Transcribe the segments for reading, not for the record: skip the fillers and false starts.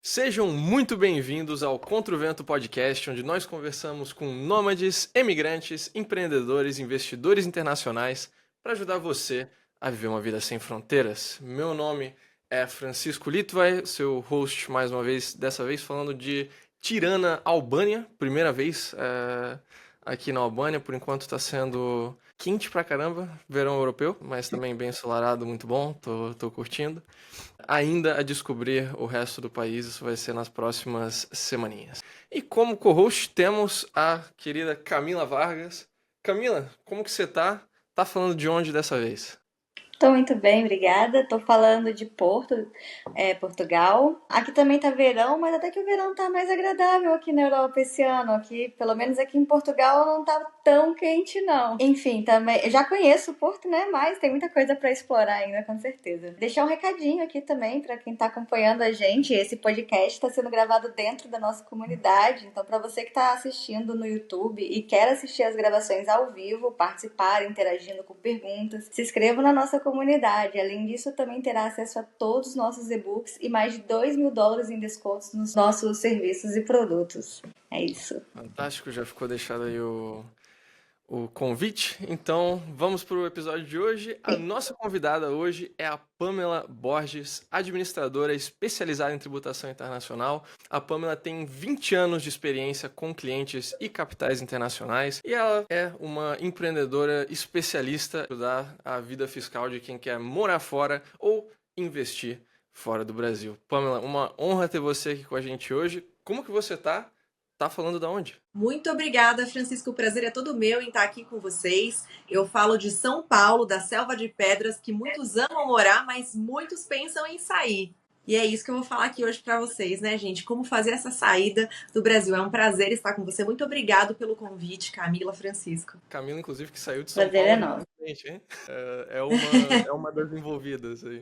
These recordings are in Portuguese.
Sejam muito bem-vindos ao Contra o Vento Podcast, onde nós conversamos com nômades, emigrantes, empreendedores, investidores internacionais para ajudar você a viver uma vida sem fronteiras. Meu nome é Francisco Litvai, seu host mais uma vez, dessa vez falando de Tirana, Albânia, primeira vez aqui na Albânia, por enquanto está sendo quente pra caramba, verão europeu, mas também bem ensolarado, muito bom, tô curtindo. Ainda a descobrir o resto do país, isso vai ser nas próximas semaninhas. E como co-host temos a querida Camila Vargas. Camila, como que você tá? Tá falando de onde dessa vez? Tô muito bem, obrigada. Tô falando de Portugal. Aqui também tá verão, mas até que o verão tá mais agradável aqui na Europa esse ano. Aqui, pelo menos aqui em Portugal, não tá tão quente, não. Enfim, também, eu já conheço o Porto, né? Mas tem muita coisa pra explorar ainda, com certeza. Deixar um recadinho aqui também pra quem tá acompanhando a gente. Esse podcast tá sendo gravado dentro da nossa comunidade. Então, pra você que tá assistindo no YouTube e quer assistir as gravações ao vivo, participar, interagindo com perguntas, se inscreva na nossa comunidade. Além disso, também terá acesso a todos os nossos e-books e mais de $2.000 em descontos nos nossos serviços e produtos. É isso. Fantástico, já ficou deixado aí o convite. Então, vamos para o episódio de hoje. A nossa convidada hoje é a Pamela Borges, administradora especializada em tributação internacional. A Pamela tem 20 anos de experiência com clientes e capitais internacionais e ela é uma empreendedora especialista em ajudar a vida fiscal de quem quer morar fora ou investir fora do Brasil. Pamela, uma honra ter você aqui com a gente hoje. Como que você tá? Tá falando da onde? Muito obrigada, Francisco. O prazer é todo meu em estar aqui com vocês. Eu falo de São Paulo, da Selva de Pedras, que muitos amam morar, mas muitos pensam em sair. E é isso que eu vou falar aqui hoje para vocês, né, gente? Como fazer essa saída do Brasil. É um prazer estar com você. Muito obrigado pelo convite, Camila, Francisco. Camila, inclusive, que saiu de São Prazer é Paulo nosso. recentemente, hein? É uma das envolvidas aí.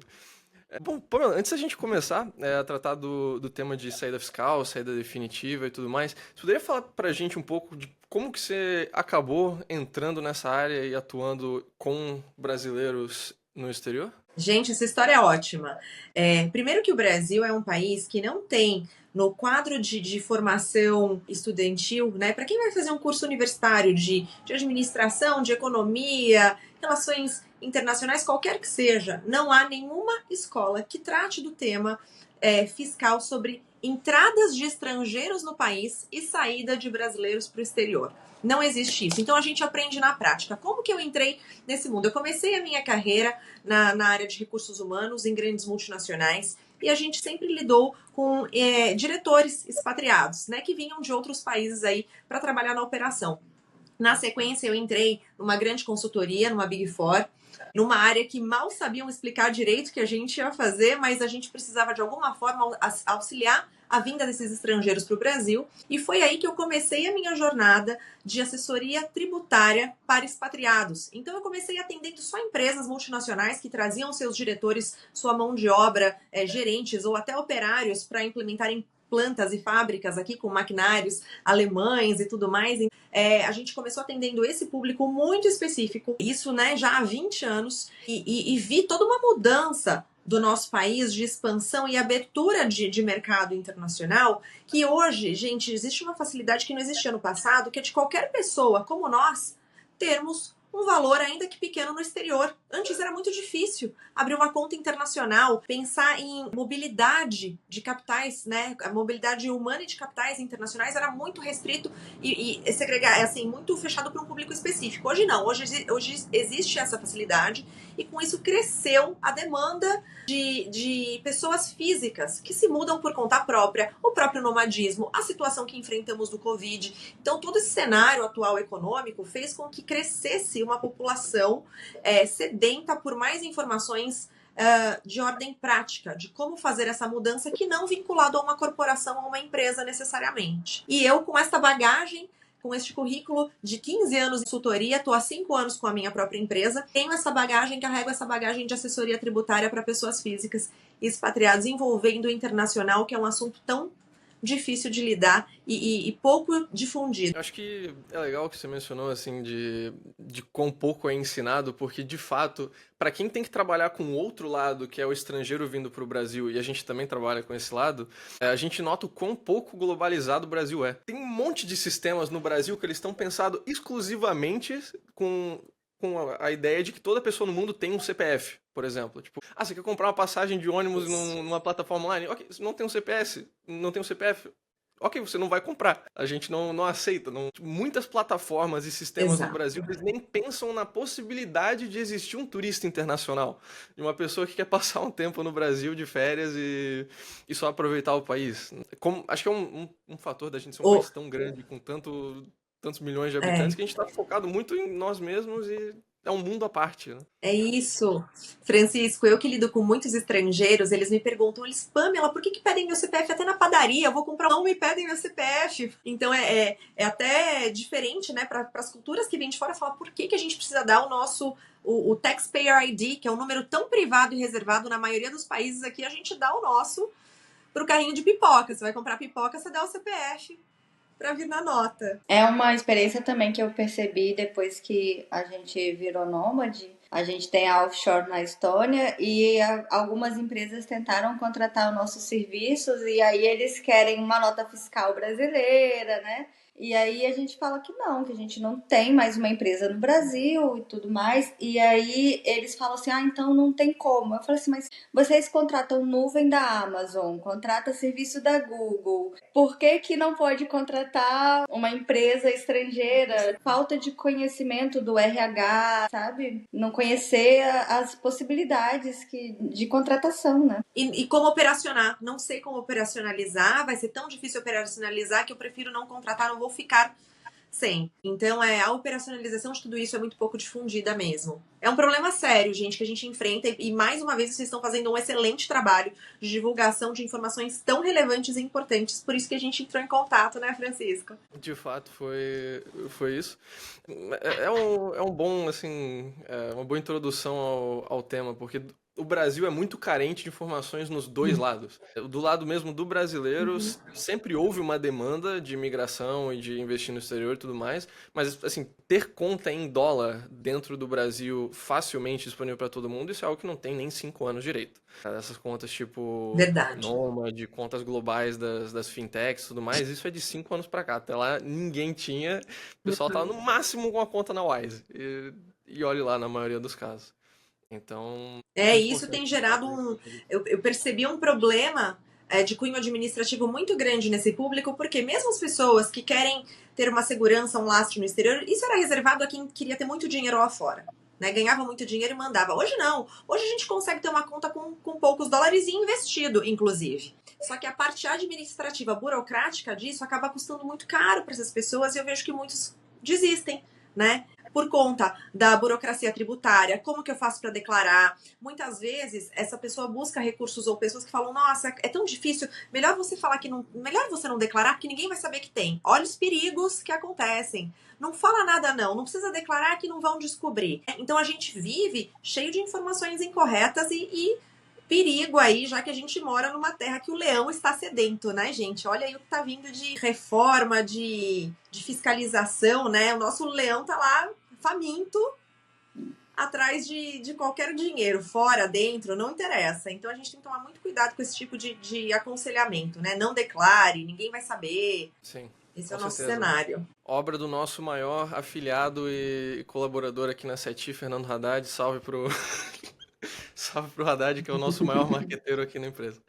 Bom, Pamela, antes da gente começar a tratar do tema de saída fiscal, saída definitiva e tudo mais, você poderia falar pra gente um pouco de como que você acabou entrando nessa área e atuando com brasileiros no exterior? Gente, essa história é ótima. Primeiro que o Brasil é um país que não tem no quadro de formação estudantil, né? Para quem vai fazer um curso universitário de administração, de economia, relações internacionais, qualquer que seja, não há nenhuma escola que trate do tema fiscal sobre entradas de estrangeiros no país e saída de brasileiros para o exterior. Não existe isso. Então a gente aprende na prática. Como que eu entrei nesse mundo? Eu comecei a minha carreira na área de recursos humanos em grandes multinacionais e a gente sempre lidou com diretores expatriados, né, que vinham de outros países aí para trabalhar na operação. Na sequência, eu entrei numa grande consultoria, numa Big Four, numa área que mal sabiam explicar direito o que a gente ia fazer, mas a gente precisava de alguma forma auxiliar a vinda desses estrangeiros para o Brasil. E foi aí que eu comecei a minha jornada de assessoria tributária para expatriados. Então eu comecei atendendo só empresas multinacionais que traziam seus diretores, sua mão de obra, gerentes ou até operários para implementarem plantas e fábricas aqui com maquinários alemães e tudo mais. A gente começou atendendo esse público muito específico, isso, né, já há 20 anos, e vi toda uma mudança do nosso país de expansão e abertura de mercado internacional, que hoje, gente, existe uma facilidade que não existia no passado, que é de qualquer pessoa como nós termos um valor ainda que pequeno no exterior. Antes era muito difícil abrir uma conta internacional, pensar em mobilidade de capitais, né? A mobilidade humana e de capitais internacionais era muito restrito e segregar, assim, muito fechado para um público específico. Hoje não, hoje existe essa facilidade e com isso cresceu a demanda de pessoas físicas que se mudam por conta própria, o próprio nomadismo, a situação que enfrentamos do Covid. Então, todo esse cenário atual econômico fez com que crescesse uma população sedenta por mais informações de ordem prática, de como fazer essa mudança que não vinculado a uma corporação ou uma empresa necessariamente. E eu, com essa bagagem, com este currículo de 15 anos de consultoria, estou há 5 anos com a minha própria empresa, tenho essa bagagem, carrego essa bagagem de assessoria tributária para pessoas físicas e expatriados, envolvendo o internacional, que é um assunto tão difícil de lidar e pouco difundido. Eu acho que é legal que você mencionou, assim, de quão pouco é ensinado, porque, de fato, para quem tem que trabalhar com o outro lado, que é o estrangeiro vindo para o Brasil, e a gente também trabalha com esse lado, a gente nota o quão pouco globalizado o Brasil é. Tem um monte de sistemas no Brasil que eles estão pensados exclusivamente com a ideia de que toda pessoa no mundo tem um CPF, por exemplo. Tipo, você quer comprar uma passagem de ônibus numa plataforma online? Ok, não tem um CPF, não tem um CPF. Ok, você não vai comprar. A gente não aceita. Muitas plataformas e sistemas no Exato. Brasil, eles nem pensam na possibilidade de existir um turista internacional. De uma pessoa que quer passar um tempo no Brasil de férias e só aproveitar o país. Acho que é um fator da gente ser um país tão grande, com tantos milhões de habitantes, que a gente está focado muito em nós mesmos e é um mundo à parte, né? É isso, Francisco. Eu que lido com muitos estrangeiros, eles me perguntam, Pamela, por que pedem meu CPF até na padaria? Eu vou comprar não me pedem meu CPF. Então é até diferente, né, para as culturas que vêm de fora falar por que a gente precisa dar o nosso o Taxpayer ID, que é um número tão privado e reservado na maioria dos países aqui, a gente dá o nosso pro carrinho de pipoca. Você vai comprar pipoca, você dá o CPF para vir na nota. É uma experiência também que eu percebi depois que a gente virou nômade. A gente tem a offshore na Estônia e algumas empresas tentaram contratar os nossos serviços e aí eles querem uma nota fiscal brasileira, né? E aí a gente fala que a gente não tem mais uma empresa no Brasil e tudo mais. E aí eles falam assim, então não tem como. Eu falo assim, mas vocês contratam nuvem da Amazon, contratam serviço da Google. Por que que não pode contratar uma empresa estrangeira? Falta de conhecimento do RH, sabe? Não conhecer as possibilidades de contratação, né? E como operacionar. Não sei como operacionalizar, vai ser tão difícil operacionalizar que eu prefiro não contratar, não vou ficar sem. Então, a operacionalização de tudo isso é muito pouco difundida mesmo. É um problema sério, gente, que a gente enfrenta e mais uma vez vocês estão fazendo um excelente trabalho de divulgação de informações tão relevantes e importantes, por isso que a gente entrou em contato, né, Francisco? De fato, foi isso. É um bom, assim, uma boa introdução ao tema, porque o Brasil é muito carente de informações nos dois lados. Do lado mesmo do brasileiro, sempre houve uma demanda de imigração e de investir no exterior e tudo mais, mas, assim, ter conta em dólar dentro do Brasil facilmente disponível para todo mundo, isso é algo que não tem nem 5 anos direito. Essas contas tipo Verdade. Nômade, contas globais das fintechs e tudo mais, isso é de 5 anos para cá. Até lá ninguém tinha, o pessoal tava no máximo com a conta na Wise. E olhe lá na maioria dos casos. Então. Isso tem gerado eu percebi um problema de cunho administrativo muito grande nesse público, porque mesmo as pessoas que querem ter uma segurança, um lastro no exterior, isso era reservado a quem queria ter muito dinheiro lá fora. Né? Ganhava muito dinheiro e mandava. Hoje não. Hoje a gente consegue ter uma conta com poucos dólares e investido, inclusive. Só que a parte administrativa, burocrática disso acaba custando muito caro para essas pessoas e eu vejo que muitos desistem, né? Por conta da burocracia tributária, como que eu faço para declarar? Muitas vezes essa pessoa busca recursos ou pessoas que falam, nossa, é tão difícil, melhor você falar que não, melhor você não declarar, porque ninguém vai saber que tem. Olha os perigos que acontecem. Não fala nada não precisa declarar que não vão descobrir. Então a gente vive cheio de informações incorretas e perigo aí, já que a gente mora numa terra que o leão está sedento, né, gente? Olha aí o que tá vindo de reforma, de fiscalização, né? O nosso leão tá lá faminto, atrás de qualquer dinheiro, fora, dentro, não interessa. Então a gente tem que tomar muito cuidado com esse tipo de aconselhamento, né? Não declare, ninguém vai saber. Sim. Esse é o Com nosso certeza. cenário. Obra do nosso maior afiliado e colaborador aqui na SETI, Fernando Haddad. Salve pro Haddad, que é o nosso maior marqueteiro aqui na empresa.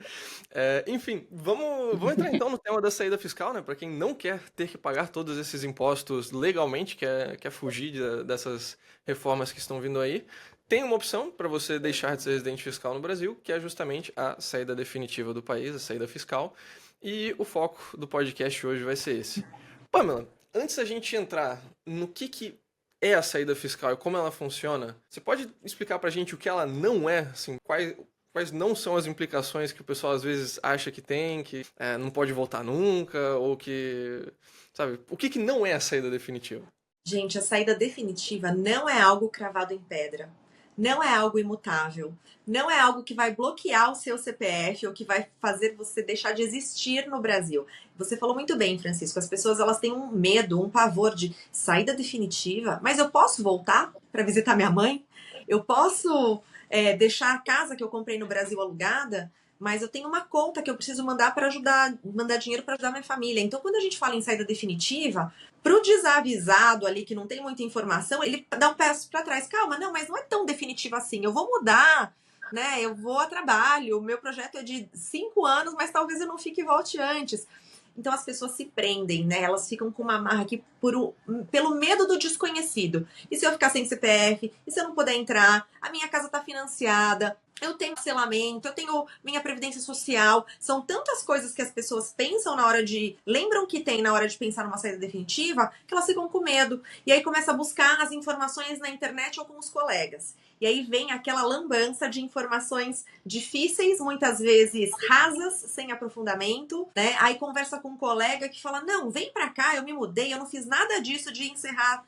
Enfim, vamos entrar então no tema da saída fiscal, né? Para quem não quer ter que pagar todos esses impostos legalmente, quer fugir dessas reformas que estão vindo aí, tem uma opção para você deixar de ser residente fiscal no Brasil, que é justamente a saída definitiva do país, a saída fiscal. E o foco do podcast hoje vai ser esse. Pamela, antes da gente entrar no que é a saída fiscal e como ela funciona, você pode explicar pra gente o que ela não é, assim, quais não são as implicações que o pessoal às vezes acha que tem, que não pode voltar nunca, ou que, sabe, o que não é a saída definitiva? Gente, a saída definitiva não é algo cravado em pedra. não é algo imutável. Não é algo que vai bloquear o seu CPF ou que vai fazer você deixar de existir no Brasil. Você falou muito bem, Francisco. As pessoas elas têm um medo, um pavor de saída definitiva. Mas eu posso voltar para visitar minha mãe? Eu posso deixar a casa que eu comprei no Brasil alugada? Mas eu tenho uma conta que eu preciso mandar dinheiro para ajudar minha família. Então, quando a gente fala em saída definitiva, para o desavisado ali, que não tem muita informação, ele dá um passo para trás. Calma, não, mas não é tão definitivo assim. Eu vou mudar, né? Eu vou a trabalho. O meu projeto é de 5 anos, mas talvez eu não fique e volte antes. Então, as pessoas se prendem, né? Elas ficam com uma amarra aqui pelo medo do desconhecido. E se eu ficar sem CPF? E se eu não puder entrar? A minha casa está financiada. Eu tenho parcelamento, eu tenho minha previdência social. São tantas coisas que as pessoas pensam lembram que tem na hora de pensar numa saída definitiva, que elas ficam com medo. E aí começa a buscar as informações na internet ou com os colegas. E aí vem aquela lambança de informações difíceis, muitas vezes rasas, sem aprofundamento, né? Aí conversa com um colega que fala, não, vem pra cá, eu me mudei, eu não fiz nada disso de encerrar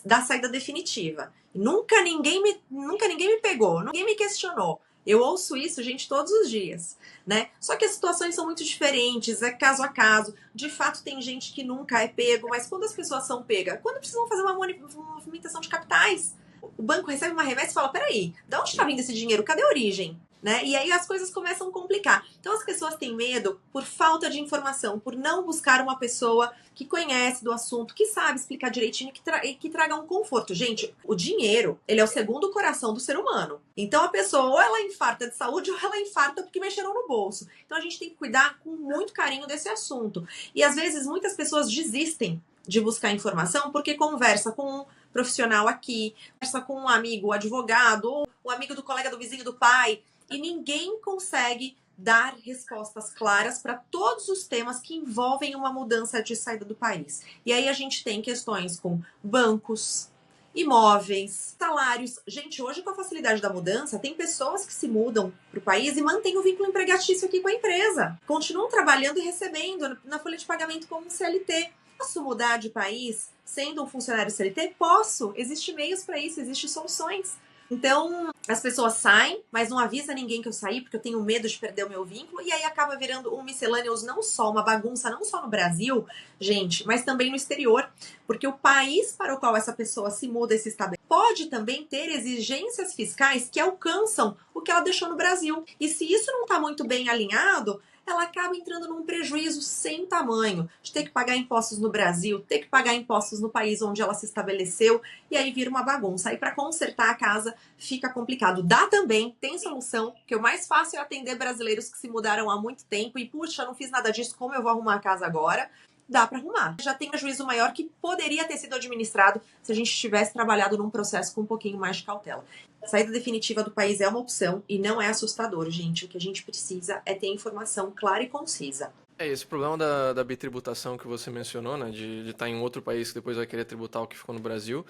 da saída definitiva. Nunca ninguém me pegou, ninguém me questionou. Eu ouço isso, gente, todos os dias, né? Só que as situações são muito diferentes, é caso a caso. De fato, tem gente que nunca é pego, mas quando as pessoas são pegas? Quando precisam fazer uma movimentação de capitais. O banco recebe uma remessa e fala, peraí, de onde está vindo esse dinheiro? Cadê a origem? Né? E aí as coisas começam a complicar. Então as pessoas têm medo por falta de informação, por não buscar uma pessoa que conhece do assunto, que sabe explicar direitinho e que traga um conforto. Gente, o dinheiro, ele é o segundo coração do ser humano. Então a pessoa ou ela infarta de saúde ou ela infarta porque mexeram no bolso. Então a gente tem que cuidar com muito carinho desse assunto. E às vezes muitas pessoas desistem de buscar informação porque conversa com um profissional aqui, conversa com um amigo, o advogado, ou o amigo do colega do vizinho do pai, e ninguém consegue dar respostas claras para todos os temas que envolvem uma mudança de saída do país. E aí a gente tem questões com bancos, imóveis, salários. Gente, hoje com a facilidade da mudança, tem pessoas que se mudam para o país e mantêm o vínculo empregatício aqui com a empresa. Continuam trabalhando e recebendo na folha de pagamento como um CLT. Posso mudar de país sendo um funcionário CLT? Posso. Existem meios para isso, existem soluções. Então, as pessoas saem, mas não avisa ninguém que eu saí, porque eu tenho medo de perder o meu vínculo, e aí acaba virando um miscellaneous não só, uma bagunça não só no Brasil, gente, mas também no exterior, porque o país para o qual essa pessoa se muda e se estabelece pode também ter exigências fiscais que alcançam o que ela deixou no Brasil. E se isso não está muito bem alinhado, ela acaba entrando num prejuízo sem tamanho, de ter que pagar impostos no Brasil, ter que pagar impostos no país onde ela se estabeleceu, e aí vira uma bagunça. Aí para consertar a casa fica complicado. Dá também, tem solução, que o mais fácil é atender brasileiros que se mudaram há muito tempo e, puxa, não fiz nada disso, como eu vou arrumar a casa agora? Dá para arrumar. Já tem um juízo maior que poderia ter sido administrado se a gente tivesse trabalhado num processo com um pouquinho mais de cautela. A saída definitiva do país é uma opção e não é assustador, gente. O que a gente precisa é ter informação clara e concisa. Esse problema da bitributação que você mencionou, né, de estar em outro país que depois vai querer tributar o que ficou no Brasil,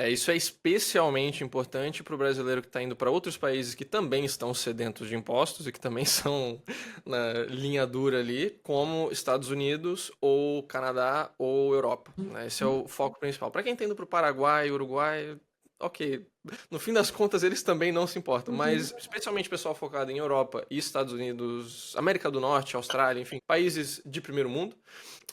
isso é especialmente importante para o brasileiro que está indo para outros países que também estão sedentos de impostos e que também são na linha dura ali, como Estados Unidos ou Canadá ou Europa, né? Esse é o foco principal. Para quem está indo para o Paraguai, Uruguai, ok, no fim das contas eles também não se importam, mas especialmente pessoal focado em Europa e Estados Unidos, América do Norte, Austrália, enfim, países de primeiro mundo,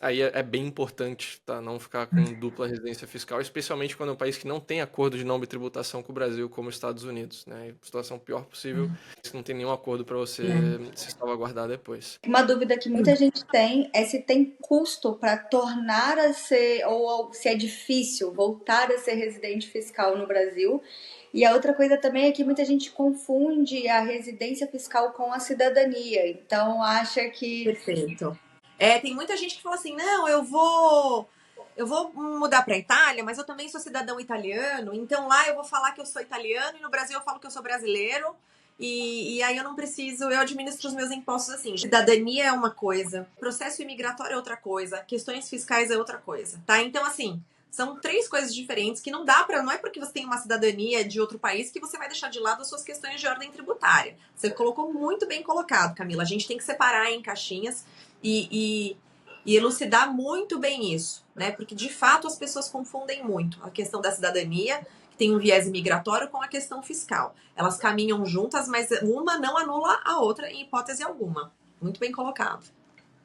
aí é bem importante, tá, não ficar com dupla residência fiscal, especialmente quando é um país que não tem acordo de não bitributação com o Brasil, como os Estados Unidos, né, situação pior possível, se não tem nenhum acordo para você se salvaguardar depois. Uma dúvida que muita gente tem é se tem custo para tornar a ser, ou se é difícil voltar a ser residente fiscal no Brasil. E a outra coisa também é que muita gente confunde a residência fiscal com a cidadania. Então acha que... Perfeito. Tem muita gente que fala assim, não, eu vou mudar para a Itália, mas eu também sou cidadão italiano, então lá eu vou falar que eu sou italiano e no Brasil eu falo que eu sou brasileiro. E aí eu não preciso, eu administro os meus impostos assim. Cidadania é uma coisa, processo imigratório é outra coisa, questões fiscais é outra coisa, tá? Então, assim, são 3 coisas diferentes que não é porque você tem uma cidadania de outro país que você vai deixar de lado as suas questões de ordem tributária. Você colocou muito bem colocado, Camila. A gente tem que separar em caixinhas e elucidar muito bem isso, né? Porque, de fato, as pessoas confundem muito a questão da cidadania, tem um viés migratório com a questão fiscal. Elas caminham juntas, mas uma não anula a outra em hipótese alguma. Muito bem colocado.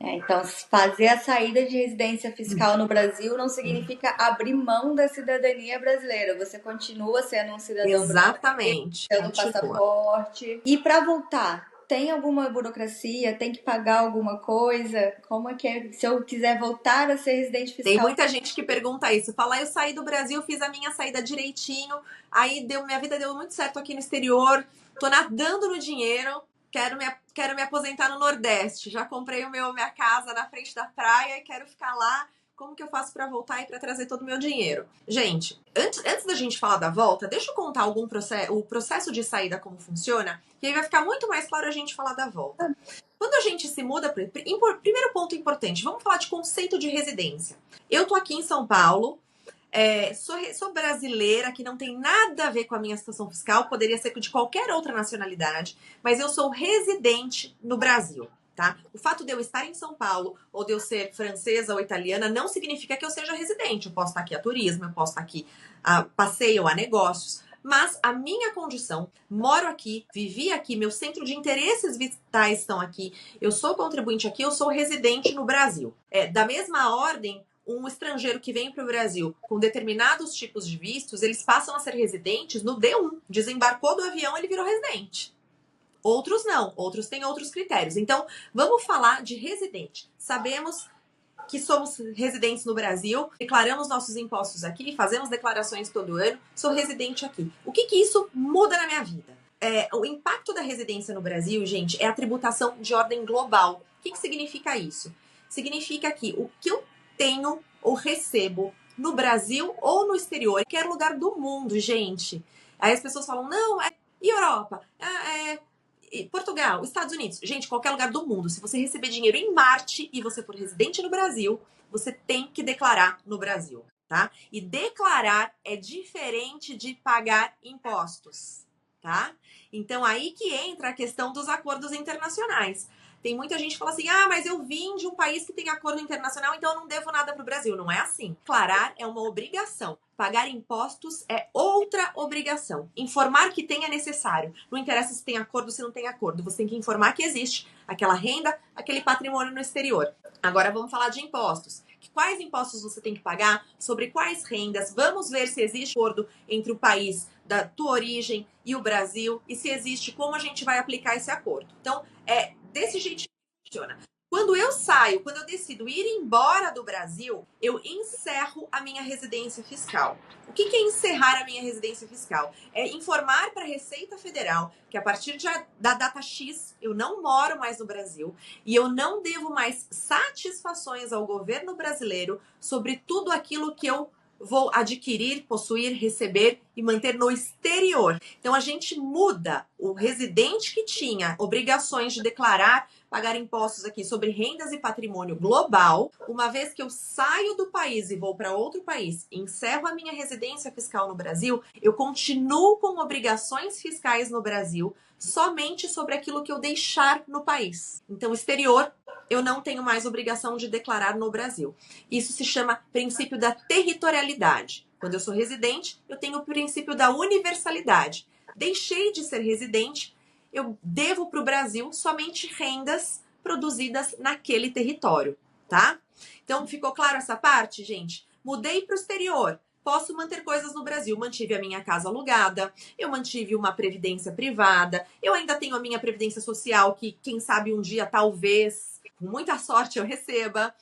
Então, fazer a saída de residência fiscal no Brasil não significa abrir mão da cidadania brasileira. Você continua sendo um cidadão Exatamente. brasileiro, tendo passaporte. E para voltar, tem alguma burocracia? Tem que pagar alguma coisa? Como é que é? Se eu quiser voltar a ser residente fiscal? Tem muita gente que pergunta isso. Fala, eu saí do Brasil, fiz a minha saída direitinho, aí minha vida deu muito certo aqui no exterior, tô nadando no dinheiro, quero me aposentar no Nordeste, já comprei minha casa na frente da praia e quero ficar lá. Como que eu faço para voltar e para trazer todo o meu dinheiro? Gente, antes da gente falar da volta, deixa eu contar o processo de saída, como funciona, e aí vai ficar muito mais claro a gente falar da volta. Quando a gente se muda, primeiro ponto importante, vamos falar de conceito de residência. Eu tô aqui em São Paulo, sou brasileira, que não tem nada a ver com a minha situação fiscal, poderia ser de qualquer outra nacionalidade, mas eu sou residente no Brasil. Tá? O fato de eu estar em São Paulo ou de eu ser francesa ou italiana não significa que eu seja residente. Eu posso estar aqui a turismo, eu posso estar aqui a passeio, a negócios. Mas a minha condição, moro aqui, vivi aqui, meu centro de interesses vitais estão aqui, eu sou contribuinte aqui, eu sou residente no Brasil. Da mesma ordem, um estrangeiro que vem para o Brasil com determinados tipos de vistos, eles passam a ser residentes no D1. Desembarcou do avião, ele virou residente. Outros não, outros têm outros critérios. Então, vamos falar de residente. Sabemos que somos residentes no Brasil, declaramos nossos impostos aqui, fazemos declarações todo ano, sou residente aqui. O que isso muda na minha vida? O impacto da residência no Brasil, gente, é a tributação de ordem global. O que significa isso? Significa que o que eu tenho ou recebo no Brasil ou no exterior, em qualquer lugar do mundo, gente. Aí as pessoas falam, não, e Europa? Portugal, Estados Unidos, gente, qualquer lugar do mundo. Se você receber dinheiro em Marte e você for residente no Brasil, você tem que declarar no Brasil, tá? E declarar é diferente de pagar impostos, tá? Então, aí que entra a questão dos acordos internacionais. Tem muita gente que fala assim, mas eu vim de um país que tem acordo internacional, então eu não devo nada pro Brasil. Não é assim. Declarar é uma obrigação. Pagar impostos é outra obrigação. Informar que tem é necessário. Não interessa se tem acordo, se não tem acordo. Você tem que informar que existe aquela renda, aquele patrimônio no exterior. Agora vamos falar de impostos. Quais impostos você tem que pagar? Sobre quais rendas? Vamos ver se existe acordo entre o país da tua origem e o Brasil. E se existe, como a gente vai aplicar esse acordo. Então, desse jeito que funciona. Quando eu saio, quando eu decido ir embora do Brasil, eu encerro a minha residência fiscal. O que é encerrar a minha residência fiscal? É informar para a Receita Federal que a partir da data X eu não moro mais no Brasil e eu não devo mais satisfações ao governo brasileiro sobre tudo aquilo que eu vou adquirir, possuir, receber e manter no exterior. Então, a gente muda o residente que tinha obrigações de declarar, pagar impostos aqui sobre rendas e patrimônio global. Uma vez que eu saio do país e vou para outro país, encerro a minha residência fiscal no Brasil, eu continuo com obrigações fiscais no Brasil somente sobre aquilo que eu deixar no país. Então, exterior, eu não tenho mais obrigação de declarar no Brasil. Isso se chama princípio da territorialidade. Quando eu sou residente, eu tenho o princípio da universalidade. Deixei de ser residente, eu devo para o Brasil somente rendas produzidas naquele território, tá? Então, ficou claro essa parte, gente? Mudei para o exterior. Posso manter coisas no Brasil. Mantive a minha casa alugada, eu mantive uma previdência privada, eu ainda tenho a minha previdência social, que quem sabe um dia, talvez, com muita sorte, eu receba.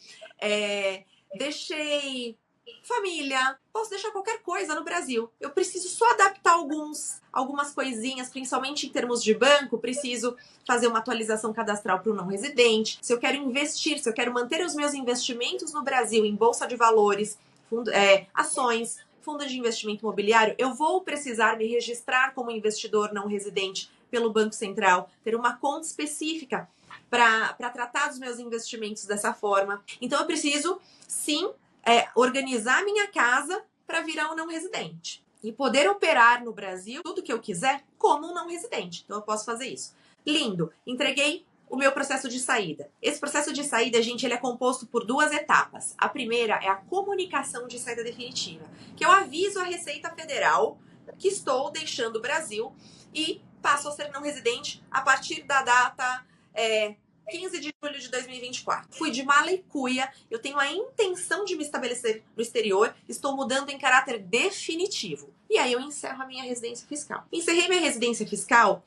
Deixei família, posso deixar qualquer coisa no Brasil. Eu preciso só adaptar algumas coisinhas, principalmente em termos de banco, preciso fazer uma atualização cadastral para o não residente. Se eu quero investir, se eu quero manter os meus investimentos no Brasil em bolsa de valores, ações, fundo de investimento imobiliário, eu vou precisar me registrar como investidor não residente pelo Banco Central, ter uma conta específica para tratar dos meus investimentos dessa forma. Então, eu preciso, sim, organizar minha casa para virar um não residente e poder operar no Brasil tudo que eu quiser como um não residente. Então, eu posso fazer isso. Lindo! Entreguei o meu processo de saída. Esse processo de saída, gente, ele é composto por 2 etapas. A primeira é a comunicação de saída definitiva, que eu aviso a Receita Federal que estou deixando o Brasil e passo a ser não residente a partir da data 15 de julho de 2024. Fui de mala e cuia, eu tenho a intenção de me estabelecer no exterior, estou mudando em caráter definitivo. E aí eu encerro a minha residência fiscal. Encerrei minha residência fiscal,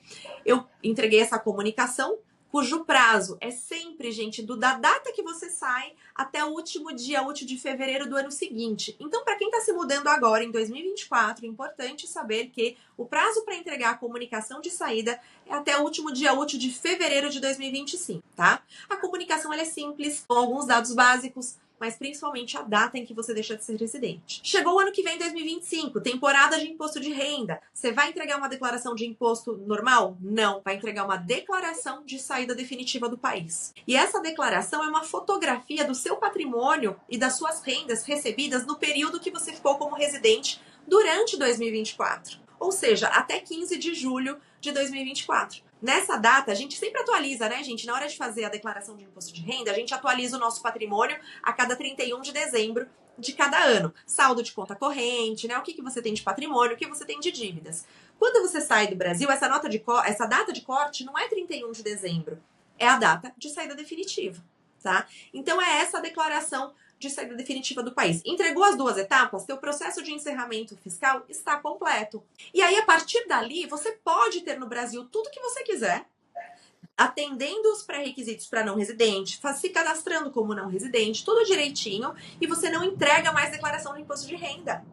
eu entreguei essa comunicação, cujo prazo é sempre, gente, da data que você sai até o último dia útil de fevereiro do ano seguinte. Então, para quem está se mudando agora, em 2024, é importante saber que o prazo para entregar a comunicação de saída é até o último dia útil de fevereiro de 2025, tá? A comunicação ela é simples, com alguns dados básicos, mas principalmente a data em que você deixa de ser residente. Chegou o ano que vem, 2025, temporada de imposto de renda. Você vai entregar uma declaração de imposto normal? Não. Vai entregar uma declaração de saída definitiva do país. E essa declaração é uma fotografia do seu patrimônio e das suas rendas recebidas no período que você ficou como residente durante 2024. Ou seja, até 15 de julho de 2024. Nessa data, a gente sempre atualiza, né, gente? Na hora de fazer a declaração de imposto de renda, a gente atualiza o nosso patrimônio a cada 31 de dezembro de cada ano. Saldo de conta corrente, né? O que você tem de patrimônio, o que você tem de dívidas. Quando você sai do Brasil, essa data de corte não é 31 de dezembro. É a data de saída definitiva, tá? Então, é essa a declaração de saída definitiva do país. Entregou as duas etapas, seu processo de encerramento fiscal está completo. E aí, a partir dali, você pode ter no Brasil tudo que você quiser, atendendo os pré-requisitos para não residente, se cadastrando como não residente, tudo direitinho, e você não entrega mais declaração de imposto de renda.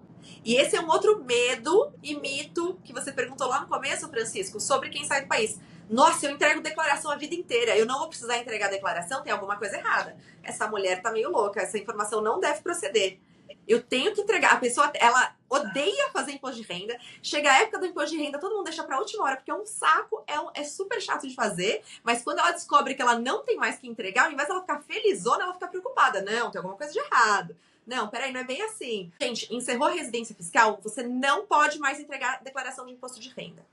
E esse é um outro medo e mito que você perguntou lá no começo, Francisco, sobre quem sai do país. Nossa, eu entrego declaração a vida inteira, eu não vou precisar entregar declaração, tem alguma coisa errada. Essa mulher tá meio louca, essa informação não deve proceder. Eu tenho que entregar. A pessoa, ela odeia fazer imposto de renda. Chega a época do imposto de renda, todo mundo deixa pra última hora, porque é um saco, é super chato de fazer. Mas quando ela descobre que ela não tem mais que entregar, ao invés dela ficar felizona, ela fica preocupada. Não, tem alguma coisa de errado. Não, peraí, não é bem assim. Gente, encerrou a residência fiscal, você não pode mais entregar declaração de imposto de renda.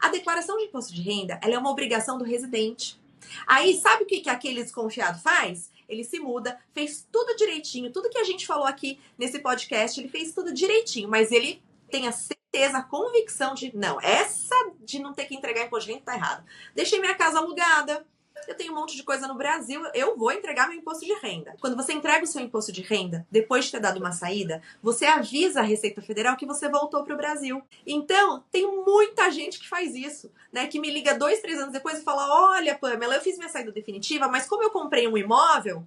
A declaração de imposto de renda, ela é uma obrigação do residente. Aí, sabe o que aquele desconfiado faz? Ele se muda, fez tudo direitinho, tudo que a gente falou aqui nesse podcast, ele fez tudo direitinho, mas ele tem a certeza, a convicção de, não, essa de não ter que entregar imposto de renda tá errado. Deixei minha casa alugada, eu tenho um monte de coisa no Brasil, eu vou entregar meu imposto de renda. Quando você entrega o seu imposto de renda, depois de ter dado uma saída, você avisa a Receita Federal que você voltou para o Brasil. Então, tem muita gente que faz isso, né? Que me liga 2, 3 anos depois e fala, olha, Pamela, eu fiz minha saída definitiva, mas como eu comprei um imóvel,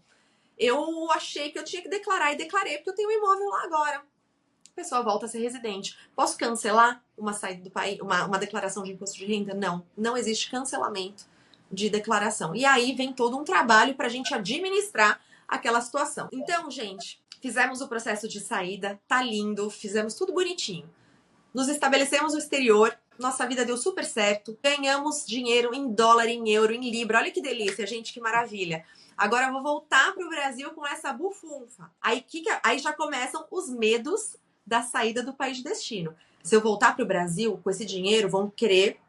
eu achei que eu tinha que declarar e declarei, porque eu tenho um imóvel lá agora. A pessoa volta a ser residente. Posso cancelar uma saída do país, uma declaração de imposto de renda? Não, não existe cancelamento de declaração. E aí vem todo um trabalho para a gente administrar aquela situação. Então, gente, fizemos o processo de saída, tá lindo, fizemos tudo bonitinho. Nos estabelecemos no exterior, nossa vida deu super certo, ganhamos dinheiro em dólar, em euro, em libra. Olha que delícia, gente, que maravilha. Agora eu vou voltar pro Brasil com essa bufunfa. Aí já começam os medos da saída do país de destino. Se eu voltar pro Brasil com esse dinheiro, vão querer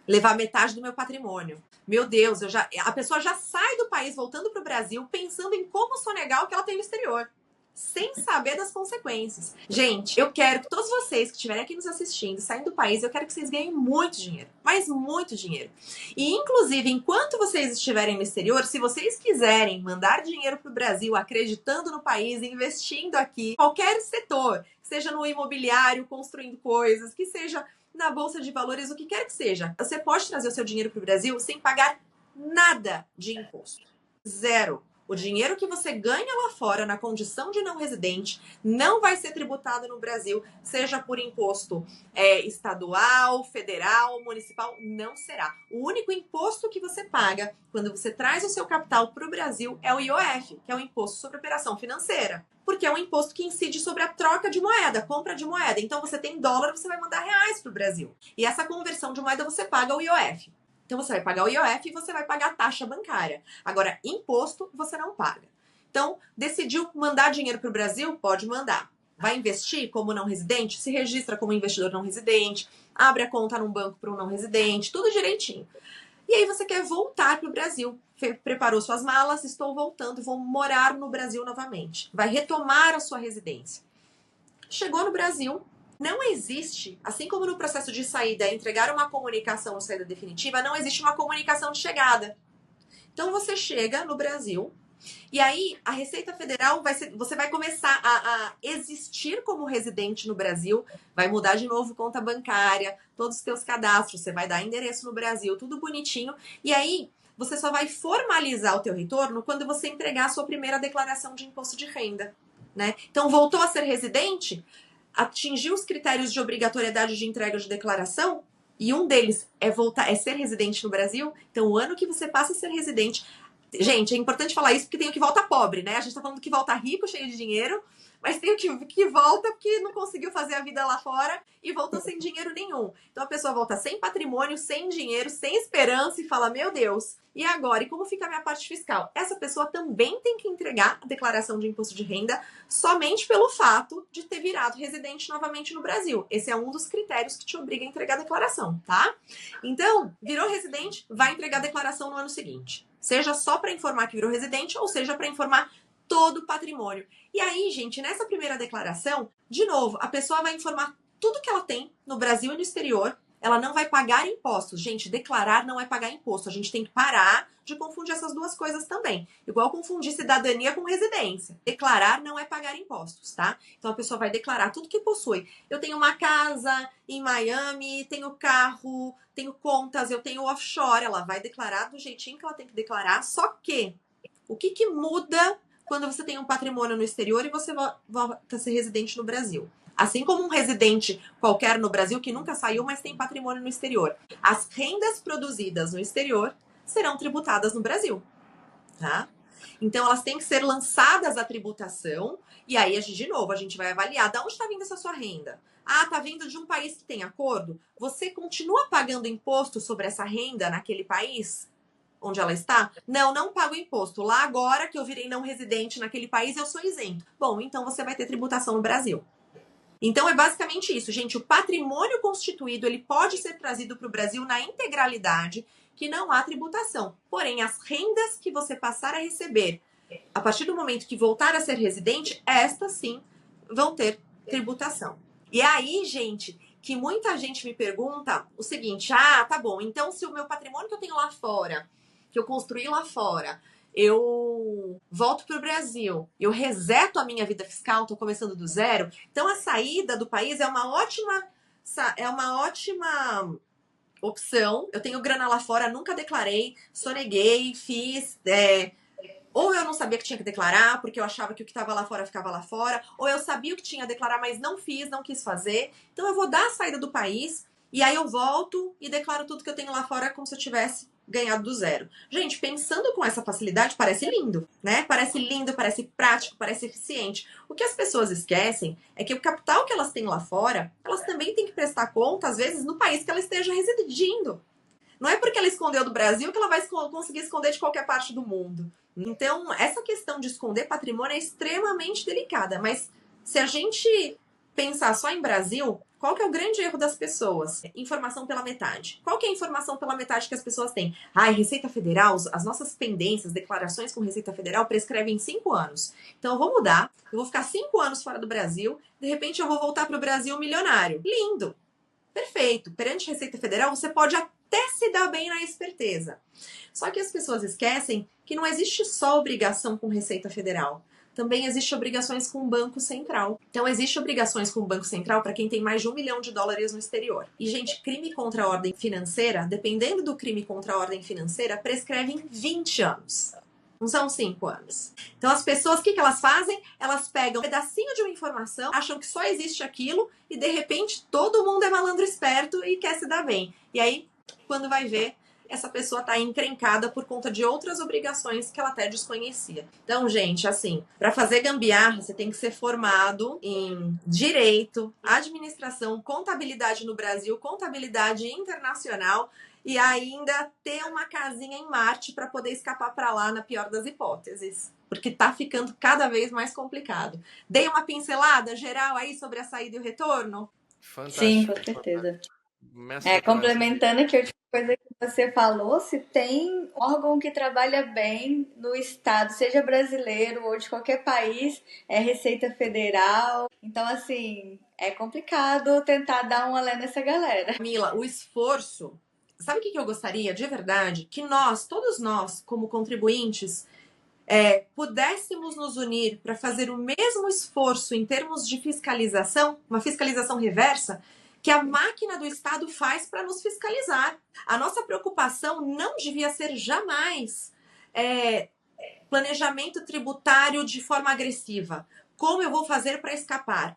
levar metade do meu patrimônio. Meu Deus, a pessoa já sai do país voltando para o Brasil pensando em como sonegar o que ela tem no exterior, sem saber das consequências. Gente, eu quero que todos vocês que estiverem aqui nos assistindo, saindo do país, eu quero que vocês ganhem muito dinheiro, mas muito dinheiro. E, inclusive, enquanto vocês estiverem no exterior, se vocês quiserem mandar dinheiro para o Brasil, acreditando no país, investindo aqui, qualquer setor, seja no imobiliário, construindo coisas, que seja na bolsa de valores, o que quer que seja. Você pode trazer o seu dinheiro para o Brasil sem pagar nada de imposto. Zero. O dinheiro que você ganha lá fora, na condição de não residente, não vai ser tributado no Brasil, seja por imposto estadual, federal, municipal, não será. O único imposto que você paga quando você traz o seu capital para o Brasil é o IOF, que é o Imposto sobre Operação Financeira. Porque é um imposto que incide sobre a troca de moeda, compra de moeda. Então, você tem dólar, você vai mandar reais para o Brasil. E essa conversão de moeda, você paga o IOF. Então, você vai pagar o IOF e você vai pagar a taxa bancária. Agora, imposto, você não paga. Então, decidiu mandar dinheiro para o Brasil? Pode mandar. Vai investir como não residente? Se registra como investidor não residente. Abre a conta num banco para um não residente. Tudo direitinho. E aí, você quer voltar para o Brasil. Preparou suas malas, estou voltando, vou morar no Brasil novamente. Vai retomar a sua residência. Chegou no Brasil, não existe, assim como no processo de saída, entregar uma comunicação de saída definitiva, não existe uma comunicação de chegada. Então você chega no Brasil e aí a Receita Federal você vai começar a existir como residente no Brasil, vai mudar de novo conta bancária, todos os teus cadastros, você vai dar endereço no Brasil, tudo bonitinho. E aí você só vai formalizar o teu retorno quando você entregar a sua primeira declaração de imposto de renda, né? Então voltou a ser residente, atingiu os critérios de obrigatoriedade de entrega de declaração, e um deles é ser residente no Brasil. Então, o ano que você passa a ser residente... Gente, é importante falar isso porque tem o que volta pobre, né? A gente tá falando que volta rico, cheio de dinheiro, mas tem o que volta porque não conseguiu fazer a vida lá fora e voltou sem dinheiro nenhum. Então a pessoa volta sem patrimônio, sem dinheiro, sem esperança e fala, meu Deus, e agora? E como fica a minha parte fiscal? Essa pessoa também tem que entregar a declaração de imposto de renda somente pelo fato de ter virado residente novamente no Brasil. Esse é um dos critérios que te obriga a entregar a declaração, tá? Então, virou residente, vai entregar a declaração no ano seguinte. Seja só para informar que virou residente ou seja para informar todo o patrimônio. E aí, gente, nessa primeira declaração, de novo, a pessoa vai informar tudo que ela tem no Brasil e no exterior. Ela não vai pagar impostos. Gente, declarar não é pagar imposto. A gente tem que parar de confundir essas duas coisas também. Igual confundir cidadania com residência. Declarar não é pagar impostos, tá? Então a pessoa vai declarar tudo que possui. Eu tenho uma casa em Miami, tenho carro, tenho contas, eu tenho offshore. Ela vai declarar do jeitinho que ela tem que declarar. Só que, o que muda quando você tem um patrimônio no exterior e você volta a ser residente no Brasil? Assim como um residente qualquer no Brasil que nunca saiu, mas tem patrimônio no exterior. As rendas produzidas no exterior serão tributadas no Brasil, tá? Então, elas têm que ser lançadas à tributação e aí, de novo, a gente vai avaliar de onde está vindo essa sua renda. Ah, está vindo de um país que tem acordo? Você continua pagando imposto sobre essa renda naquele país onde ela está? Não, não pago imposto. Lá agora que eu virei não residente naquele país, eu sou isento. Bom, então você vai ter tributação no Brasil. Então é basicamente isso, gente. O patrimônio constituído ele pode ser trazido para o Brasil na integralidade, que não há tributação. Porém, as rendas que você passar a receber a partir do momento que voltar a ser residente, estas sim vão ter tributação. E aí, gente, que muita gente me pergunta o seguinte: ah, tá bom, então se o meu patrimônio que eu tenho lá fora, que eu construí lá fora, eu volto para o Brasil, eu reseto a minha vida fiscal, estou começando do zero. Então a saída do país é uma ótima opção. Eu tenho grana lá fora, nunca declarei, soneguei, fiz. Ou eu não sabia que tinha que declarar, porque eu achava que o que estava lá fora ficava lá fora, ou eu sabia o que tinha que declarar, mas não fiz, não quis fazer. Então eu vou dar a saída do país, e aí eu volto e declaro tudo que eu tenho lá fora como se eu tivesse ganhado do zero. Gente, pensando com essa facilidade, parece lindo, né? Parece lindo, parece prático, parece eficiente. O que as pessoas esquecem é que o capital que elas têm lá fora, elas também têm que prestar conta, às vezes, no país que ela esteja residindo. Não é porque ela escondeu do Brasil que ela vai conseguir esconder de qualquer parte do mundo. Então, essa questão de esconder patrimônio é extremamente delicada. Mas se a gente pensar só em Brasil, qual que é o grande erro das pessoas? Informação pela metade. Qual que é a informação pela metade que as pessoas têm? Receita Federal, as nossas pendências, declarações com Receita Federal prescrevem 5 anos. Então eu vou mudar, eu vou ficar 5 anos fora do Brasil, de repente eu vou voltar para o Brasil milionário. Lindo! Perfeito. Perante Receita Federal, você pode até se dar bem na esperteza. Só que as pessoas esquecem que não existe só obrigação com Receita Federal. Também existe obrigações com o Banco Central. Então, existe obrigações com o Banco Central para quem tem mais de $1 milhão no exterior. E, gente, crime contra a ordem financeira, dependendo do crime contra a ordem financeira, prescreve em 20 anos. Não são 5 anos. Então, as pessoas, o que elas fazem? Elas pegam um pedacinho de uma informação, acham que só existe aquilo e, de repente, todo mundo é malandro esperto e quer se dar bem. E aí, quando vai ver, essa pessoa está encrencada por conta de outras obrigações que ela até desconhecia. Então, gente, assim, para fazer gambiarra, você tem que ser formado em direito, administração, contabilidade no Brasil, contabilidade internacional e ainda ter uma casinha em Marte para poder escapar para lá na pior das hipóteses. Porque tá ficando cada vez mais complicado. Dei uma pincelada geral aí sobre a saída e o retorno? Fantástico. Sim, com certeza. Complementando aqui a última coisa que você falou, se tem órgão que trabalha bem no estado, seja brasileiro ou de qualquer país, é Receita Federal. Então, assim, é complicado tentar dar um alé nessa galera. Camila, o esforço. Sabe o que eu gostaria de verdade? Que nós, todos nós, como contribuintes, pudéssemos nos unir para fazer o mesmo esforço em termos de fiscalização, uma fiscalização reversa, que a máquina do Estado faz para nos fiscalizar. A nossa preocupação não devia ser jamais planejamento tributário de forma agressiva. Como eu vou fazer para escapar?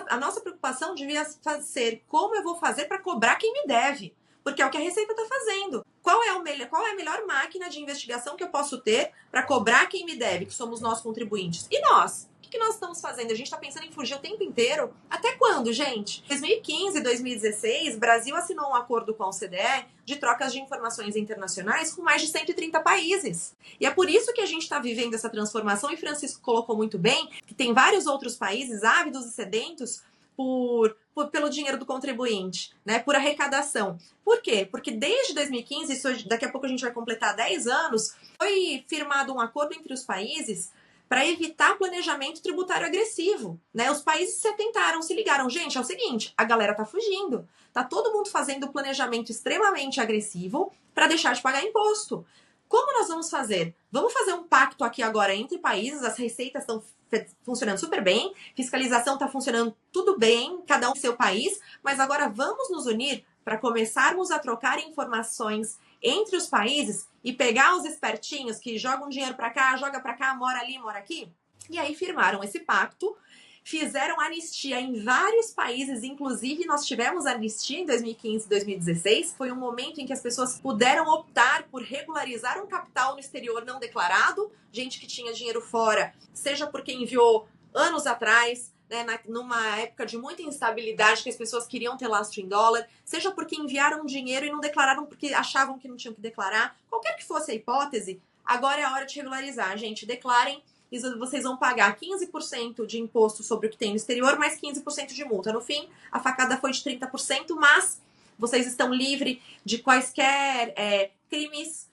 A nossa preocupação devia ser como eu vou fazer para cobrar quem me deve. Porque é o que a Receita está fazendo. Qual é a melhor máquina de investigação que eu posso ter para cobrar quem me deve, que somos nós contribuintes? E nós? O que nós estamos fazendo? A gente está pensando em fugir o tempo inteiro? Até quando, gente? Em 2015 e 2016, o Brasil assinou um acordo com a OCDE de trocas de informações internacionais com mais de 130 países. E é por isso que a gente está vivendo essa transformação, e Francisco colocou muito bem, que tem vários outros países ávidos e sedentos pelo dinheiro do contribuinte, né, por arrecadação. Por quê? Porque desde 2015, daqui a pouco a gente vai completar 10 anos, foi firmado um acordo entre os países para evitar planejamento tributário agressivo, né? Os países se atentaram, se ligaram. Gente, é o seguinte, a galera tá fugindo. Tá todo mundo fazendo planejamento extremamente agressivo para deixar de pagar imposto. Como nós vamos fazer? Vamos fazer um pacto aqui agora entre países, as receitas estão funcionando super bem, fiscalização está funcionando tudo bem, cada um no seu país, mas agora vamos nos unir para começarmos a trocar informações entre os países e pegar os espertinhos que jogam dinheiro para cá, joga para cá, mora ali, mora aqui. E aí firmaram esse pacto, fizeram anistia em vários países, inclusive nós tivemos anistia em 2015 e 2016. Foi um momento em que as pessoas puderam optar por regularizar um capital no exterior não declarado, gente que tinha dinheiro fora, seja porque enviou anos atrás, né, numa época de muita instabilidade, que as pessoas queriam ter lastro em dólar, seja porque enviaram dinheiro e não declararam porque achavam que não tinham que declarar. Qualquer que fosse a hipótese, agora é a hora de regularizar, gente. Declarem. Vocês vão pagar 15% de imposto sobre o que tem no exterior, mais 15% de multa. No fim, a facada foi de 30%, mas vocês estão livres de quaisquer crimes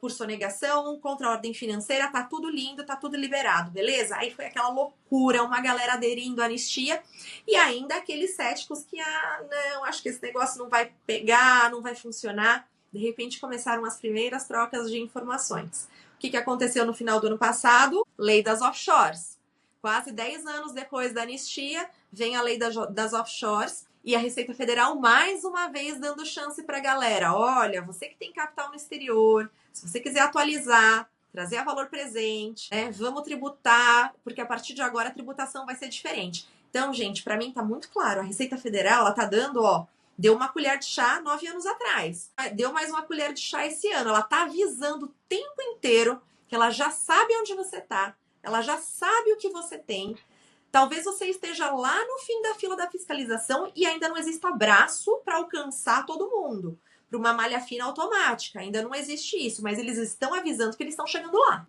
por sonegação, contra a ordem financeira, tá tudo lindo, tá tudo liberado, beleza? Aí foi aquela loucura, uma galera aderindo à anistia, e ainda aqueles céticos que, não, acho que esse negócio não vai pegar, não vai funcionar. De repente começaram as primeiras trocas de informações. O que aconteceu no final do ano passado? Lei das offshores. Quase 10 anos depois da anistia, vem a lei das offshores e a Receita Federal mais uma vez dando chance para a galera. Olha, você que tem capital no exterior, se você quiser atualizar, trazer a valor presente, né, vamos tributar, porque a partir de agora a tributação vai ser diferente. Então, gente, para mim tá muito claro, a Receita Federal, ela tá dando, deu uma colher de chá 9 anos atrás. Deu mais uma colher de chá esse ano. Ela tá avisando o tempo inteiro que ela já sabe onde você tá. Ela já sabe o que você tem. Talvez você esteja lá no fim da fila da fiscalização e ainda não exista braço para alcançar todo mundo. Para uma malha fina automática. Ainda não existe isso. Mas eles estão avisando que eles estão chegando lá.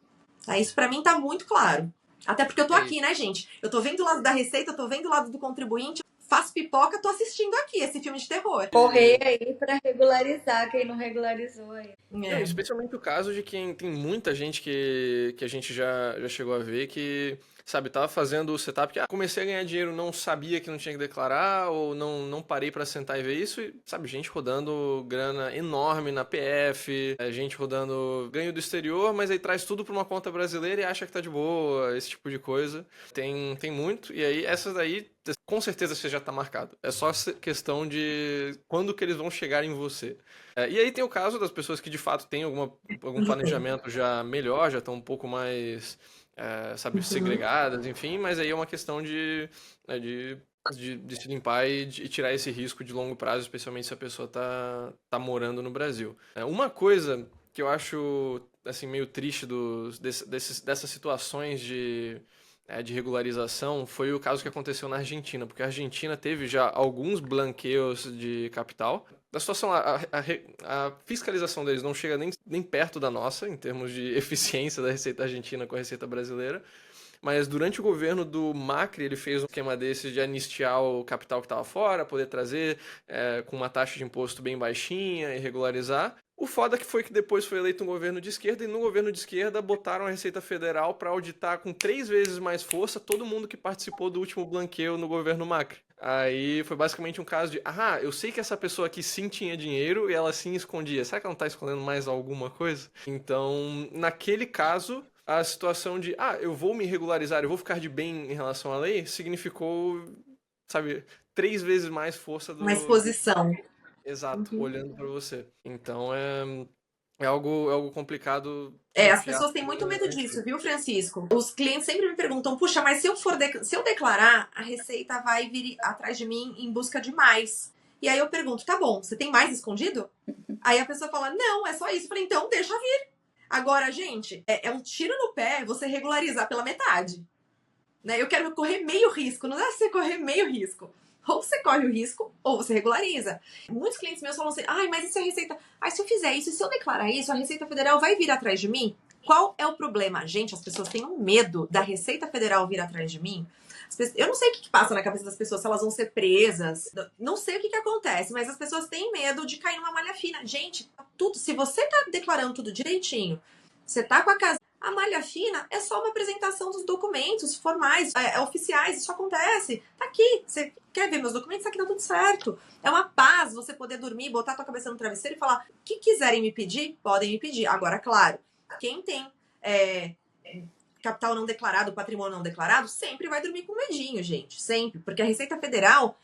Isso para mim tá muito claro. Até porque eu tô aqui, né, gente? Eu tô vendo o lado da Receita, eu tô vendo o lado do contribuinte. Faço pipoca, tô assistindo aqui esse filme de terror. Correr aí pra regularizar quem não regularizou aí. Especialmente o caso de quem tem muita gente que a gente já chegou a ver que, sabe, tava fazendo o setup que comecei a ganhar dinheiro, não sabia que não tinha que declarar, ou não parei pra sentar e ver isso, e, sabe, gente rodando grana enorme na PF, gente rodando ganho do exterior, mas aí traz tudo pra uma conta brasileira e acha que tá de boa, esse tipo de coisa. Tem muito, e aí essas daí, com certeza você já tá marcado. É só questão de quando que eles vão chegar em você. E aí tem o caso das pessoas que de fato têm algum planejamento já melhor, já estão um pouco mais, sabe, segregadas, enfim, mas aí é uma questão de se limpar e de tirar esse risco de longo prazo, especialmente se a pessoa tá morando no Brasil. Uma coisa que eu acho assim, meio triste dessas situações de regularização foi o caso que aconteceu na Argentina, porque a Argentina teve já alguns blanqueos de capital. A situação, a fiscalização deles não chega nem perto da nossa, em termos de eficiência da Receita Argentina com a Receita Brasileira, mas durante o governo do Macri, ele fez um esquema desses de anistiar o capital que estava fora, poder trazer com uma taxa de imposto bem baixinha e regularizar. O foda foi que depois foi eleito um governo de esquerda, e no governo de esquerda botaram a Receita Federal para auditar com 3 vezes mais força todo mundo que participou do último blanqueio no governo Macri. Aí foi basicamente um caso de, eu sei que essa pessoa aqui sim tinha dinheiro e ela sim escondia. Será que ela não tá escondendo mais alguma coisa? Então, naquele caso, a situação de, eu vou me regularizar, eu vou ficar de bem em relação à lei, significou, sabe, 3 vezes mais força Uma do... exposição. Exato, Uhum. olhando pra você. Então, é algo complicado As confiar pessoas têm muito medo plenamente. disso, viu, Francisco? Os clientes sempre me perguntam, puxa, mas se eu declarar, a Receita vai vir atrás de mim em busca de mais. E aí eu pergunto, tá bom, você tem mais escondido? Aí a pessoa fala, não, é só isso. Eu falei, então deixa vir. Agora, gente, é um tiro no pé você regularizar pela metade. Né? Eu quero correr meio risco, não dá pra você correr meio risco. Ou você corre o risco, ou você regulariza. Muitos clientes meus falam assim, mas e se a Receita... se eu fizer isso, e se eu declarar isso, a Receita Federal vai vir atrás de mim? Qual é o problema? Gente, as pessoas têm um medo da Receita Federal vir atrás de mim. Eu não sei o que passa na cabeça das pessoas, se elas vão ser presas. Não sei o que acontece, mas as pessoas têm medo de cair numa malha fina. Gente, tudo. Se você tá declarando tudo direitinho, você tá com a casa... A malha fina é só uma apresentação dos documentos formais, oficiais, isso acontece. Tá aqui, você quer ver meus documentos? Tá aqui, tá tudo certo. É uma paz você poder dormir, botar a tua cabeça no travesseiro e falar, o que quiserem me pedir, podem me pedir. Agora, claro, quem tem capital não declarado, patrimônio não declarado, sempre vai dormir com medinho, gente, sempre. Porque a Receita Federal...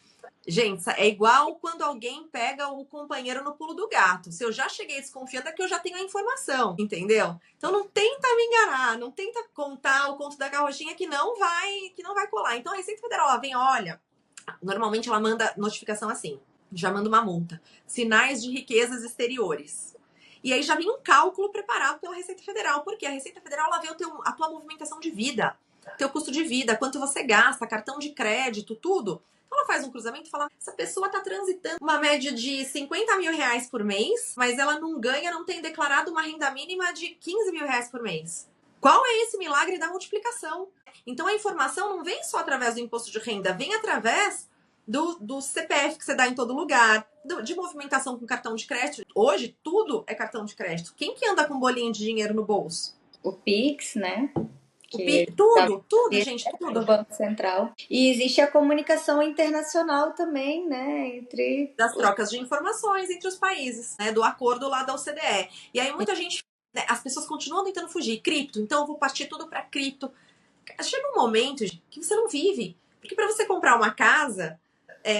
Gente, é igual quando alguém pega o companheiro no pulo do gato. Se eu já cheguei desconfiando, é que eu já tenho a informação, entendeu? Então não tenta me enganar, não tenta contar o conto da carrochinha que não vai colar. Então a Receita Federal, ela vem, olha, normalmente ela manda notificação assim, já manda uma multa. Sinais de riquezas exteriores. E aí já vem um cálculo preparado pela Receita Federal, porque a Receita Federal, ela vê a tua movimentação de vida, teu custo de vida, quanto você gasta, cartão de crédito, tudo. Então ela faz um cruzamento e fala, essa pessoa tá transitando uma média de 50 mil reais por mês, mas ela não ganha, não tem declarado uma renda mínima de 15 mil reais por mês. Qual é esse milagre da multiplicação? Então a informação não vem só através do imposto de renda, vem através do CPF que você dá em todo lugar, de movimentação com cartão de crédito. Hoje tudo é cartão de crédito. Quem que anda com bolinho de dinheiro no bolso? O Pix, né? Tudo, gente, tudo. Do Banco Central. E existe a comunicação internacional também, né? Entre das trocas de informações entre os países, né? Do acordo lá da OCDE. E aí muita gente, né, as pessoas continuam tentando fugir. Cripto, então eu vou partir tudo para cripto. Chega um momento que você não vive. Porque para você comprar uma casa,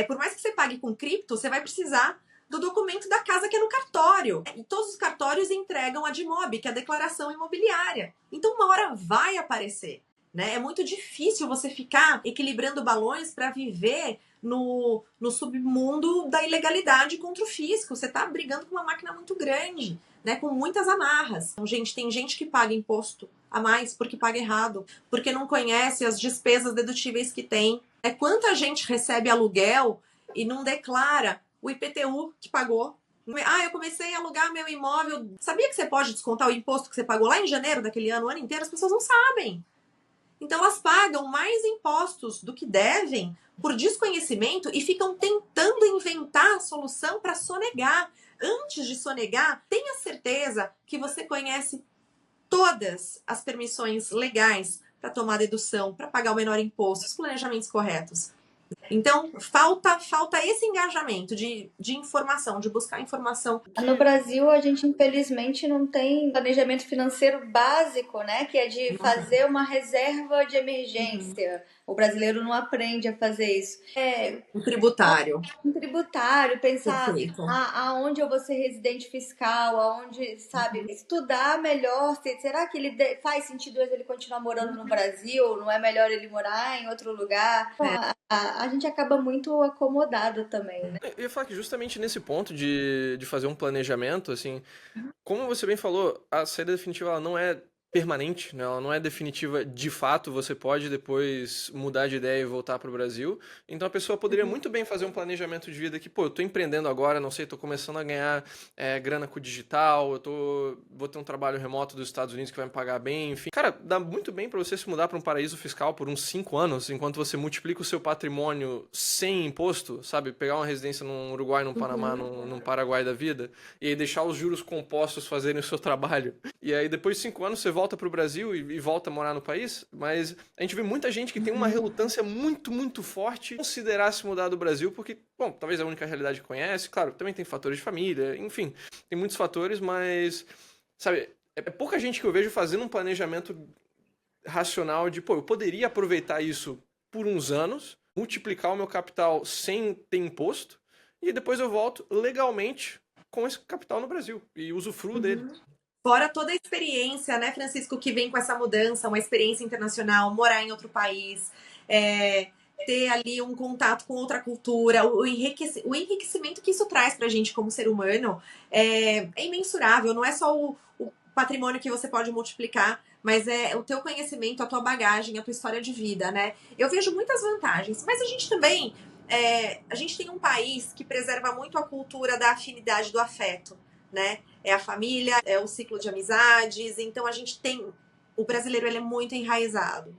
por mais que você pague com cripto, você vai precisar do documento da casa que é no cartório. E todos os cartórios entregam a DIMOB, que é a declaração imobiliária. Então uma hora vai aparecer. Né? É muito difícil você ficar equilibrando balões para viver no submundo da ilegalidade contra o fisco. Você está brigando com uma máquina muito grande, né? Com muitas amarras. Então, gente, tem gente que paga imposto a mais porque paga errado, porque não conhece as despesas dedutíveis que tem. Quanta gente recebe aluguel e não declara o IPTU que pagou. Eu comecei a alugar meu imóvel. Sabia que você pode descontar o imposto que você pagou lá em janeiro daquele ano, o ano inteiro? As pessoas não sabem. Então elas pagam mais impostos do que devem por desconhecimento e ficam tentando inventar a solução para sonegar. Antes de sonegar, tenha certeza que você conhece todas as permissões legais para tomar dedução, para pagar o menor imposto, os planejamentos corretos. Então, falta esse engajamento de informação, de buscar informação. No Brasil, a gente infelizmente não tem planejamento financeiro básico, né? Que é de fazer uma reserva de emergência. O brasileiro não aprende a fazer isso. Um tributário. Um tributário, pensar Perfeito. aonde eu vou ser residente fiscal, aonde, sabe, estudar melhor. Será que faz sentido ele continuar morando no Brasil? Não é melhor ele morar em outro lugar? A gente acaba muito acomodado também, né? Eu ia falar que justamente nesse ponto de fazer um planejamento, assim, como você bem falou, a saída definitiva ela não é permanente, né? Ela não é definitiva de fato, você pode depois mudar de ideia e voltar para o Brasil. Então a pessoa poderia muito bem fazer um planejamento de vida que, eu tô empreendendo agora, não sei, tô começando a ganhar grana com o digital, vou ter um trabalho remoto dos Estados Unidos que vai me pagar bem, enfim. Cara, dá muito bem para você se mudar para um paraíso fiscal por uns 5 anos, enquanto você multiplica o seu patrimônio sem imposto, sabe? Pegar uma residência no Uruguai, no Panamá, num Paraguai da vida, e aí deixar os juros compostos fazerem o seu trabalho. E aí depois de 5 anos você volta volta pro Brasil e volta a morar no país, mas a gente vê muita gente que tem uma relutância muito, muito forte em considerar se mudar do Brasil, porque, bom, talvez é a única realidade que conhece, claro, também tem fatores de família, enfim, tem muitos fatores, mas, sabe, é pouca gente que eu vejo fazendo um planejamento racional de, pô, eu poderia aproveitar isso por uns anos, multiplicar o meu capital sem ter imposto, e depois eu volto legalmente com esse capital no Brasil e usufruo dele. Fora toda a experiência, né, Francisco, que vem com essa mudança, uma experiência internacional, morar em outro país, ter ali um contato com outra cultura, o enriquecimento que isso traz pra gente como ser humano é imensurável. Não é só o patrimônio que você pode multiplicar, mas é o teu conhecimento, a tua bagagem, a tua história de vida, né? Eu vejo muitas vantagens, mas a gente também, a gente tem um país que preserva muito a cultura da afinidade, do afeto, né? É a família, é o ciclo de amizades, então a gente tem... O brasileiro, ele é muito enraizado,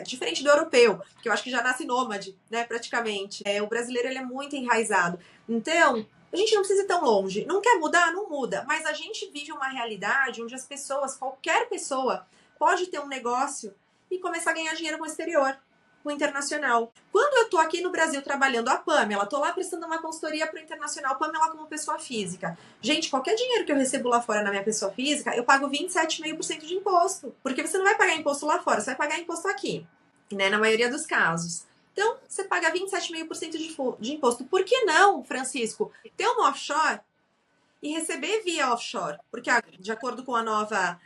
diferente do europeu, que eu acho que já nasce nômade, né, praticamente. O brasileiro, ele é muito enraizado. Então, a gente não precisa ir tão longe. Não quer mudar? Não muda. Mas a gente vive uma realidade onde as pessoas, qualquer pessoa, pode ter um negócio e começar a ganhar dinheiro com o exterior, com o internacional. Quando eu tô aqui no Brasil trabalhando, a Pamela, tô lá prestando uma consultoria pro internacional, Pamela como pessoa física. Gente, qualquer dinheiro que eu recebo lá fora na minha pessoa física, eu pago 27,5% de imposto. Porque você não vai pagar imposto lá fora, você vai pagar imposto aqui, né, na maioria dos casos. Então, você paga 27,5% de imposto. Por que não, Francisco, ter uma offshore e receber via offshore? Porque, de acordo com a nova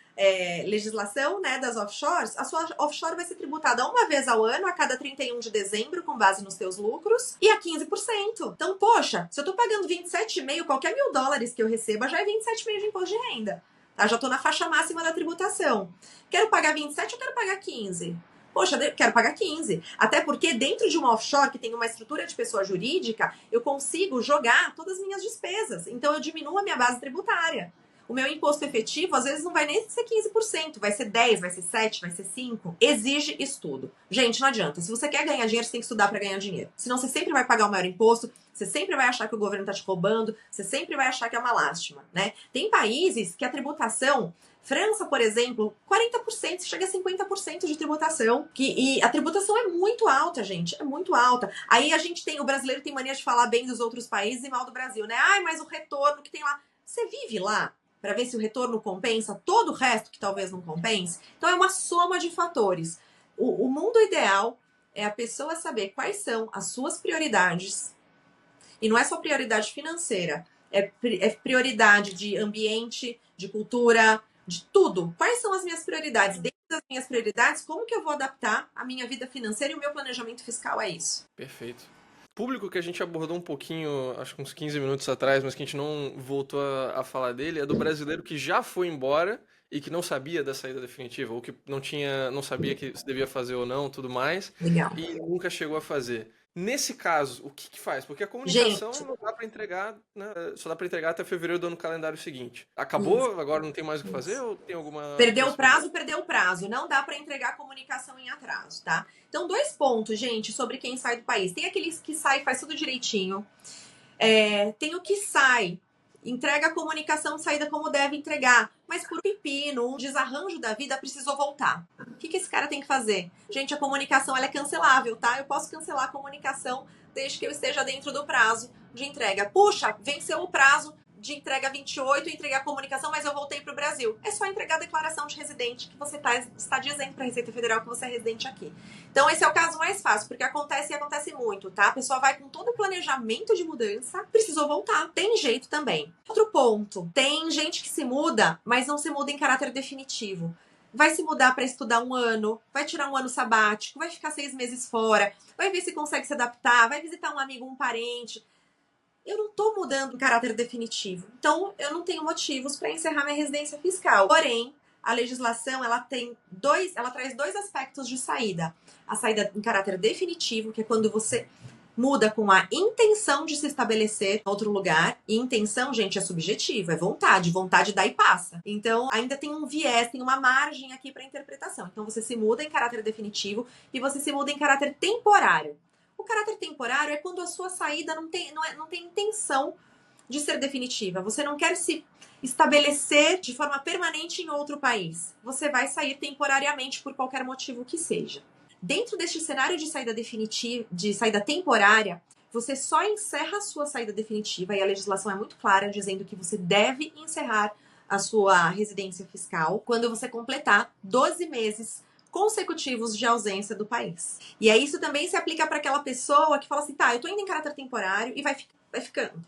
legislação, né, das offshores, a sua offshore vai ser tributada uma vez ao ano, a cada 31 de dezembro, com base nos teus lucros, e a 15%. Então, poxa, se eu tô pagando 27,5%, qualquer $1.000 que eu receba já é 27,5% de imposto de renda. Tá? Já tô na faixa máxima da tributação. Quero pagar 27% ou quero pagar 15%? Poxa, eu quero pagar 15%. Até porque dentro de uma offshore que tem uma estrutura de pessoa jurídica, eu consigo jogar todas as minhas despesas. Então, eu diminuo a minha base tributária. O meu imposto efetivo, às vezes, não vai nem ser 15%. Vai ser 10%, vai ser 7%, vai ser 5%. Exige estudo. Gente, não adianta. Se você quer ganhar dinheiro, você tem que estudar para ganhar dinheiro. Senão, você sempre vai pagar o maior imposto. Você sempre vai achar que o governo tá te roubando. Você sempre vai achar que é uma lástima, né? Tem países que a tributação... França, por exemplo, 40%, chega a 50% de tributação. E a tributação é muito alta, gente. É muito alta. Aí a gente tem... O brasileiro tem mania de falar bem dos outros países e mal do Brasil, né? Ai, mas o retorno que tem lá... Você vive lá para ver se o retorno compensa todo o resto que talvez não compense? Então é uma soma de fatores. O mundo ideal é a pessoa saber quais são as suas prioridades. E não é só prioridade financeira. É prioridade de ambiente, de cultura... de tudo. Quais são as minhas prioridades? Dentro das minhas prioridades, como que eu vou adaptar a minha vida financeira e o meu planejamento fiscal a isso? Perfeito. Público que a gente abordou um pouquinho, acho que uns 15 minutos atrás, mas que a gente não voltou a falar dele, é do brasileiro que já foi embora e que não sabia da saída definitiva, ou que não sabia que se devia fazer ou não, tudo mais, Legal. e nunca chegou a fazer. Nesse caso, o que faz? Porque a comunicação não dá para entregar, né? Só dá para entregar até fevereiro do ano calendário seguinte. Acabou? Isso. Agora não tem mais o que fazer ou tem alguma... Perdeu o prazo. Não dá para entregar a comunicação em atraso, tá? Então, 2 pontos, gente, sobre quem sai do país. Tem aqueles que sai e faz tudo direitinho. Tem o que sai, entrega a comunicação de saída como deve entregar, mas por pepino, um desarranjo da vida, precisou voltar. O que esse cara tem que fazer? Gente, a comunicação ela é cancelável, tá? Eu posso cancelar a comunicação desde que eu esteja dentro do prazo de entrega. Puxa, venceu o prazo de entrega 28, entreguei a comunicação, mas eu voltei para o Brasil. É só entregar a declaração de residente que você está dizendo para a Receita Federal que você é residente aqui. Então, esse é o caso mais fácil, porque acontece e acontece muito, tá? A pessoa vai com todo o planejamento de mudança, precisou voltar. Tem jeito também. Outro ponto, tem gente que se muda, mas não se muda em caráter definitivo. Vai se mudar para estudar 1 ano, vai tirar 1 ano sabático, vai ficar 6 meses fora, vai ver se consegue se adaptar, vai visitar um amigo, um parente. Eu não estou mudando em caráter definitivo. Então, eu não tenho motivos para encerrar minha residência fiscal. Porém, a legislação ela traz 2 aspectos de saída. A saída em caráter definitivo, que é quando você muda com a intenção de se estabelecer em outro lugar. E intenção, gente, é subjetivo, é vontade. Vontade dá e passa. Então, ainda tem um viés, tem uma margem aqui para interpretação. Então, você se muda em caráter definitivo e você se muda em caráter temporário. O caráter temporário é quando a sua saída não tem intenção de ser definitiva. Você não quer se estabelecer de forma permanente em outro país. Você vai sair temporariamente por qualquer motivo que seja. Dentro deste cenário de saída definitiva, de saída temporária, você só encerra a sua saída definitiva, e a legislação é muito clara, dizendo que você deve encerrar a sua residência fiscal quando você completar 12 meses consecutivos de ausência do país. E aí isso também se aplica para aquela pessoa que fala assim, tá, eu tô indo em caráter temporário e vai ficando,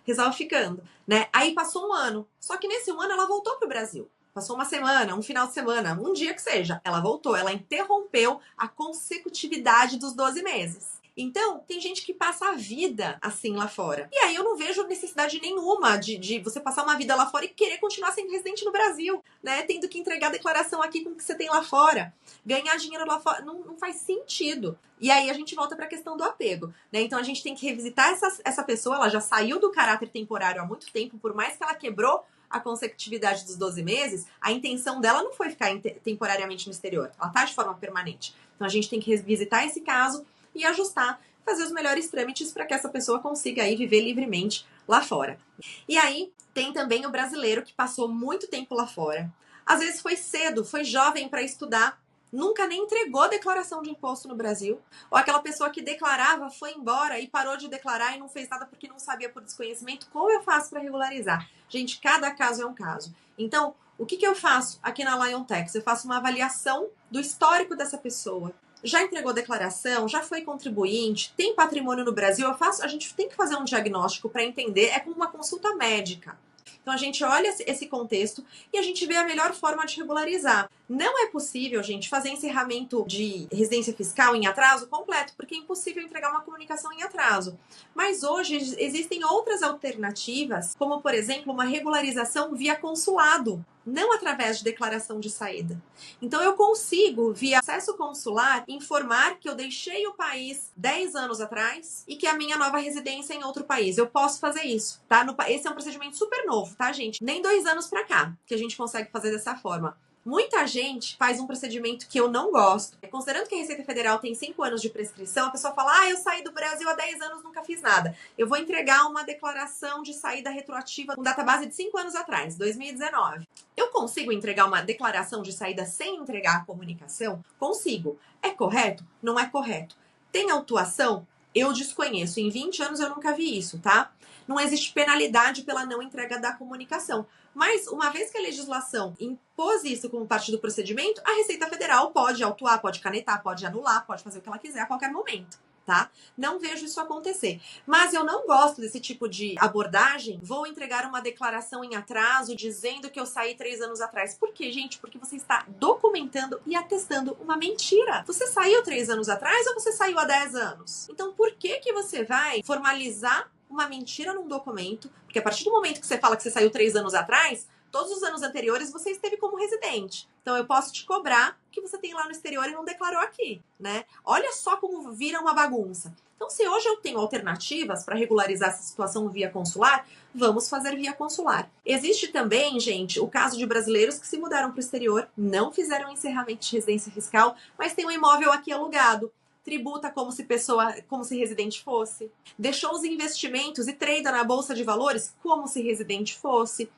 resolve ficando, né? Aí passou um ano, só que nesse um ano ela voltou pro Brasil. Passou uma semana, um final de semana, um dia que seja, ela voltou, ela interrompeu a consecutividade dos 12 meses. Então, tem gente que passa a vida assim lá fora. E aí eu não vejo necessidade nenhuma de você passar uma vida lá fora e querer continuar sendo residente no Brasil, né? Tendo que entregar a declaração aqui com o que você tem lá fora. Ganhar dinheiro lá fora não faz sentido. E aí a gente volta para a questão do apego, né? Então a gente tem que revisitar essa pessoa, ela já saiu do caráter temporário há muito tempo, por mais que ela quebrou a consecutividade dos 12 meses, a intenção dela não foi ficar temporariamente no exterior. Ela tá de forma permanente. Então a gente tem que revisitar esse caso e ajustar, fazer os melhores trâmites para que essa pessoa consiga aí viver livremente lá fora. E aí tem também o brasileiro que passou muito tempo lá fora. Às vezes foi cedo, foi jovem para estudar, nunca nem entregou a declaração de imposto no Brasil. Ou aquela pessoa que declarava, foi embora e parou de declarar e não fez nada porque não sabia por desconhecimento. Como eu faço para regularizar? Gente, cada caso é um caso. Então, o que eu faço aqui na Liontex? Eu faço uma avaliação do histórico dessa pessoa. Já entregou declaração, já foi contribuinte, tem patrimônio no Brasil, a gente tem que fazer um diagnóstico para entender, é como uma consulta médica. Então a gente olha esse contexto e a gente vê a melhor forma de regularizar. Não é possível, gente, fazer encerramento de residência fiscal em atraso completo, porque é impossível entregar uma comunicação em atraso. Mas hoje existem outras alternativas, como por exemplo, uma regularização via consulado, não através de declaração de saída. Então eu consigo, via acesso consular, informar que eu deixei o país 10 anos atrás e que a minha nova residência é em outro país. Eu posso fazer isso, tá? Esse é um procedimento super novo, tá, gente? Nem 2 anos pra cá que a gente consegue fazer dessa forma. Muita gente faz um procedimento que eu não gosto. Considerando que a Receita Federal tem 5 anos de prescrição, a pessoa fala, eu saí do Brasil há 10 anos, nunca fiz nada. Eu vou entregar uma declaração de saída retroativa com database de 5 anos atrás, 2019. Eu consigo entregar uma declaração de saída sem entregar a comunicação? Consigo. É correto? Não é correto. Tem autuação? Eu desconheço. Em 20 anos eu nunca vi isso, tá? Não existe penalidade pela não entrega da comunicação. Mas, uma vez que a legislação impôs isso como parte do procedimento, a Receita Federal pode autuar, pode canetar, pode anular, pode fazer o que ela quiser a qualquer momento, tá? Não vejo isso acontecer. Mas eu não gosto desse tipo de abordagem. Vou entregar uma declaração em atraso dizendo que eu saí 3 anos atrás. Por quê, gente? Porque você está documentando e atestando uma mentira. Você saiu 3 anos atrás ou você saiu há 10 anos? Então, por que você vai formalizar uma mentira num documento? Porque a partir do momento que você fala que você saiu 3 anos atrás, todos os anos anteriores você esteve como residente. Então eu posso te cobrar o que você tem lá no exterior e não declarou aqui, né? Olha só como vira uma bagunça. Então, se hoje eu tenho alternativas para regularizar essa situação via consular, vamos fazer via consular. Existe também, gente, o caso de brasileiros que se mudaram para o exterior, não fizeram encerramento de residência fiscal, mas tem um imóvel aqui alugado. Tributa como se residente fosse. Deixou os investimentos e trada na bolsa de valores como se residente fosse.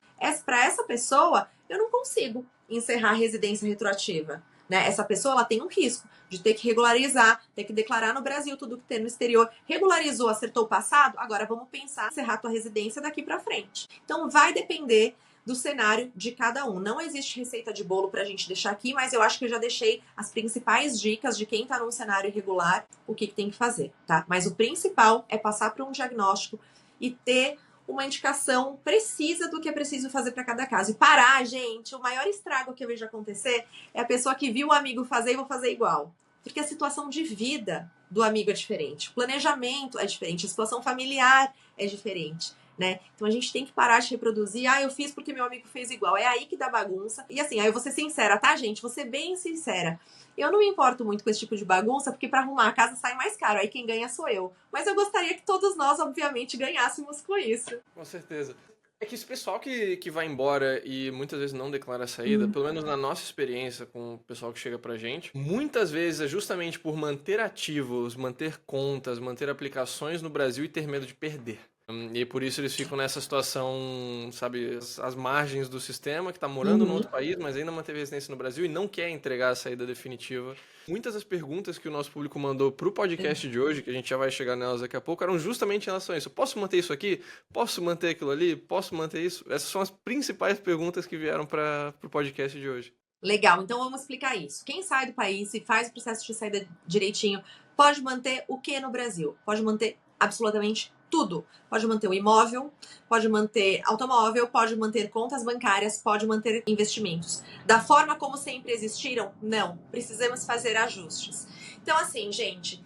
Para essa pessoa, eu não consigo encerrar a residência retroativa, né? Essa pessoa, ela tem um risco de ter que regularizar, ter que declarar no Brasil tudo que tem no exterior. Regularizou, acertou o passado, agora vamos pensar em encerrar a tua residência daqui para frente. Então vai depender do cenário de cada um. Não existe receita de bolo pra gente deixar aqui, mas eu acho que eu já deixei as principais dicas de quem tá num cenário irregular, o que tem que fazer, tá? Mas o principal é passar por um diagnóstico e ter uma indicação precisa do que é preciso fazer para cada caso. E parar, gente, o maior estrago que eu vejo acontecer é a pessoa que viu o amigo fazer e vou fazer igual. Porque a situação de vida do amigo é diferente, o planejamento é diferente, a situação familiar é diferente. Né? Então a gente tem que parar de reproduzir, eu fiz porque meu amigo fez igual. É aí que dá bagunça. E assim, aí eu vou ser sincera, tá, gente? Vou ser bem sincera. Eu não me importo muito com esse tipo de bagunça, porque para arrumar a casa sai mais caro. Aí quem ganha sou eu. Mas eu gostaria que todos nós, obviamente, ganhássemos com isso. Com certeza. É que esse pessoal que vai embora e muitas vezes não declara a saída, pelo menos na nossa experiência com o pessoal que chega pra gente, muitas vezes é justamente por manter ativos, manter contas, manter aplicações no Brasil e ter medo de perder. E por isso eles ficam nessa situação, sabe, as margens do sistema, que está morando no outro país, mas ainda manteve residência no Brasil e não quer entregar a saída definitiva. Muitas das perguntas que o nosso público mandou para o podcast de hoje, que a gente já vai chegar nelas daqui a pouco, eram justamente em relação a isso. Posso manter isso aqui? Posso manter aquilo ali? Posso manter isso? Essas são as principais perguntas que vieram para o podcast de hoje. Legal, então vamos explicar isso. Quem sai do país e faz o processo de saída direitinho, pode manter o que no Brasil? Pode manter absolutamente tudo. Pode manter o imóvel, pode manter automóvel, pode manter contas bancárias, pode manter investimentos. Da forma como sempre existiram? Não. Precisamos fazer ajustes. Então, assim, gente,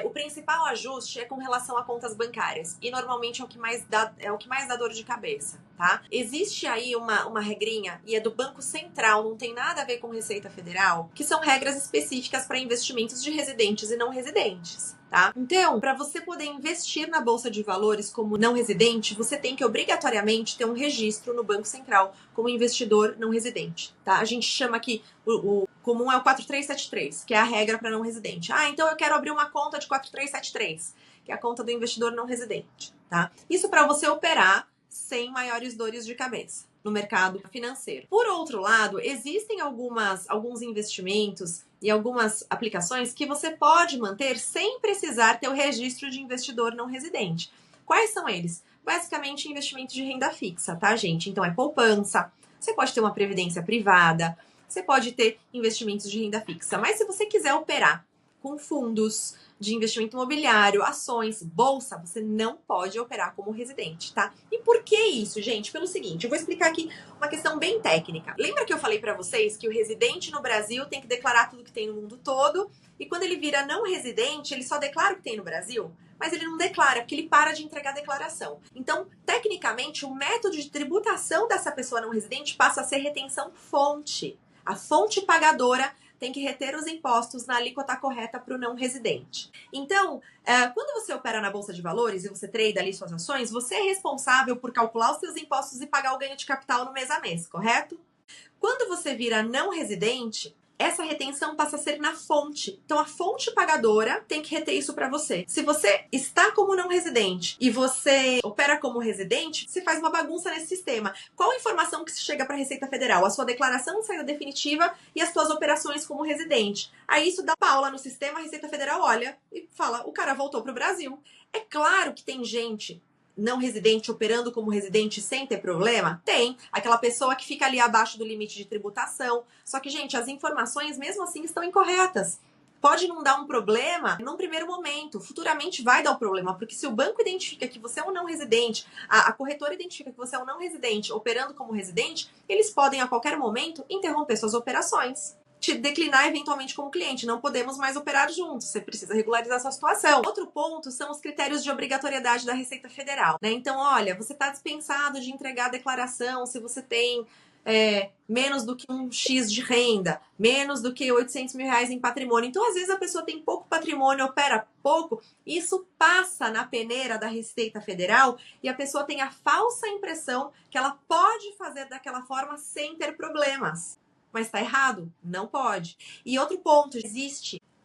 o principal ajuste é com relação a contas bancárias. E normalmente é o que mais dá dor de cabeça, tá? Existe aí uma regrinha, e é do Banco Central, não tem nada a ver com Receita Federal, que são regras específicas para investimentos de residentes e não residentes. Tá? Então, para você poder investir na Bolsa de Valores como não residente, você tem que obrigatoriamente ter um registro no Banco Central como investidor não residente. Tá? A gente chama aqui, o comum é o 4373, que é a regra para não residente. Então eu quero abrir uma conta de 4373, que é a conta do investidor não residente. Tá? Isso para você operar sem maiores dores de cabeça no mercado financeiro. Por outro lado, existem alguns investimentos e algumas aplicações que você pode manter sem precisar ter o registro de investidor não residente. Quais são eles? Basicamente, investimento de renda fixa, tá, gente? Então, é poupança, você pode ter uma previdência privada, você pode ter investimentos de renda fixa. Mas se você quiser operar com fundos de investimento imobiliário, ações, bolsa, você não pode operar como residente, tá? E por que isso, gente? Pelo seguinte, eu vou explicar aqui uma questão bem técnica. Lembra que eu falei pra vocês que o residente no Brasil tem que declarar tudo que tem no mundo todo, e quando ele vira não residente, ele só declara o que tem no Brasil? Mas ele não declara, porque ele para de entregar a declaração. Então, tecnicamente, o método de tributação dessa pessoa não residente passa a ser retenção fonte. A fonte pagadora tem que reter os impostos na alíquota correta para o não residente. Então, quando você opera na Bolsa de Valores e você trade ali suas ações, você é responsável por calcular os seus impostos e pagar o ganho de capital no mês a mês, correto? Quando você vira não residente, essa retenção passa a ser na fonte. Então, a fonte pagadora tem que reter isso para você. Se você está como não residente e você opera como residente, você faz uma bagunça nesse sistema. Qual a informação que chega para a Receita Federal? A sua declaração de saída definitiva e as suas operações como residente. Aí isso dá paula no sistema, a Receita Federal olha e fala, o cara voltou para o Brasil. É claro que tem gente não residente operando como residente sem ter problema? Tem. Aquela pessoa que fica ali abaixo do limite de tributação. Só que, gente, as informações mesmo assim estão incorretas. Pode não dar um problema num primeiro momento, futuramente vai dar o problema, porque se o banco identifica que você é um não residente, a corretora identifica que você é um não residente operando como residente, eles podem a qualquer momento interromper suas operações. Te declinar eventualmente como cliente. Não podemos mais operar juntos. Você precisa regularizar sua situação. Outro ponto são os critérios de obrigatoriedade da Receita Federal, né? Então, olha, você está dispensado de entregar a declaração se você tem menos do que um X de renda, menos do que 800 mil reais em patrimônio. Então, às vezes, a pessoa tem pouco patrimônio, opera pouco, isso passa na peneira da Receita Federal e a pessoa tem a falsa impressão que ela pode fazer daquela forma sem ter problemas. Mas tá errado? Não pode. E outro ponto,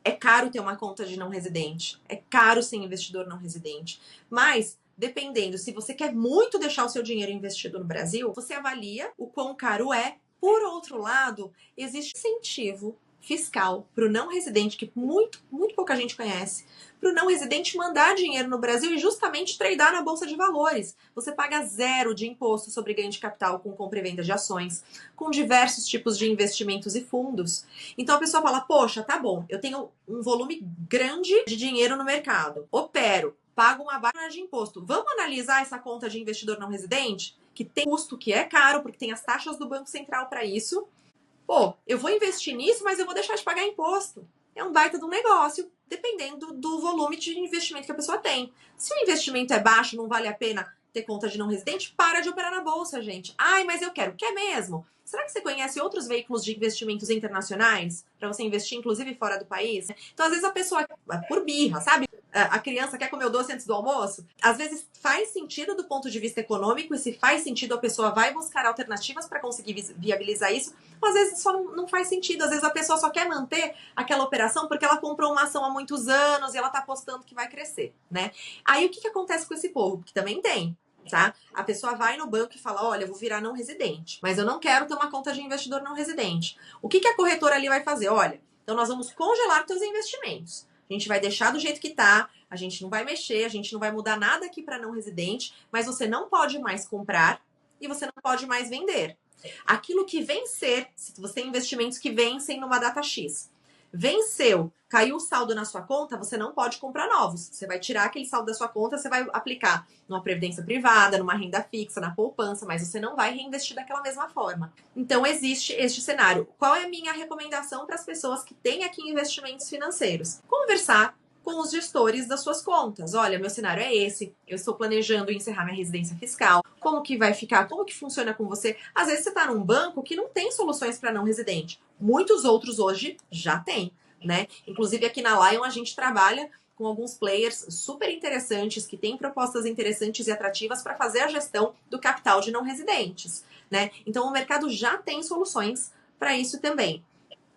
é caro ter uma conta de não residente. É caro ser investidor não residente. Mas, dependendo, se você quer muito deixar o seu dinheiro investido no Brasil, você avalia o quão caro é. Por outro lado, existe incentivo fiscal para o não residente, que muito pouca gente conhece, para o não residente mandar dinheiro no Brasil e justamente tradear na Bolsa de Valores. Você paga 0 de imposto sobre ganho de capital com compra e venda de ações, com diversos tipos de investimentos e fundos. Então a pessoa fala, poxa, tá bom, eu tenho um volume grande de dinheiro no mercado, opero, pago uma baixa de imposto. Vamos analisar essa conta de investidor não residente? Que tem custo, que é caro, porque tem as taxas do Banco Central para isso. Pô, eu vou investir nisso, mas eu vou deixar de pagar imposto. É um baita de um negócio, dependendo do volume de investimento que a pessoa tem. Se o investimento é baixo, não vale a pena ter conta de não residente, para de operar na bolsa, gente. Ai, mas eu quero. Quer mesmo? Será que você conhece outros veículos de investimentos internacionais para você investir, inclusive fora do país? Então, às vezes a pessoa, por birra, sabe? A criança quer comer o doce antes do almoço. Às vezes faz sentido do ponto de vista econômico, e se faz sentido, a pessoa vai buscar alternativas para conseguir viabilizar isso. Ou às vezes só não faz sentido. Às vezes a pessoa só quer manter aquela operação porque ela comprou uma ação há muitos anos e ela está apostando que vai crescer, né? Aí o que acontece com esse povo? Que também tem. Tá? A pessoa vai no banco e fala, olha, eu vou virar não residente, mas eu não quero ter uma conta de investidor não residente. O que a corretora ali vai fazer? Olha, então nós vamos congelar teus investimentos. A gente vai deixar do jeito que tá, a gente não vai mexer, a gente não vai mudar nada aqui para não residente, mas você não pode mais comprar e você não pode mais vender. Aquilo que vencer, se você tem investimentos que vencem numa data X, venceu, caiu o saldo na sua conta, você não pode comprar novos. Você vai tirar aquele saldo da sua conta, você vai aplicar numa previdência privada, numa renda fixa, na poupança, mas você não vai reinvestir daquela mesma forma. Então, existe este cenário. Qual é a minha recomendação para as pessoas que têm aqui investimentos financeiros? Conversar com os gestores das suas contas. Olha, meu cenário é esse, eu estou planejando encerrar minha residência fiscal, como que vai ficar, como que funciona com você? Às vezes você está num banco que não tem soluções para não residente. Muitos outros hoje já tem, né? Inclusive aqui na Lion a gente trabalha com alguns players super interessantes, que têm propostas interessantes e atrativas para fazer a gestão do capital de não residentes, né? Então o mercado já tem soluções para isso também.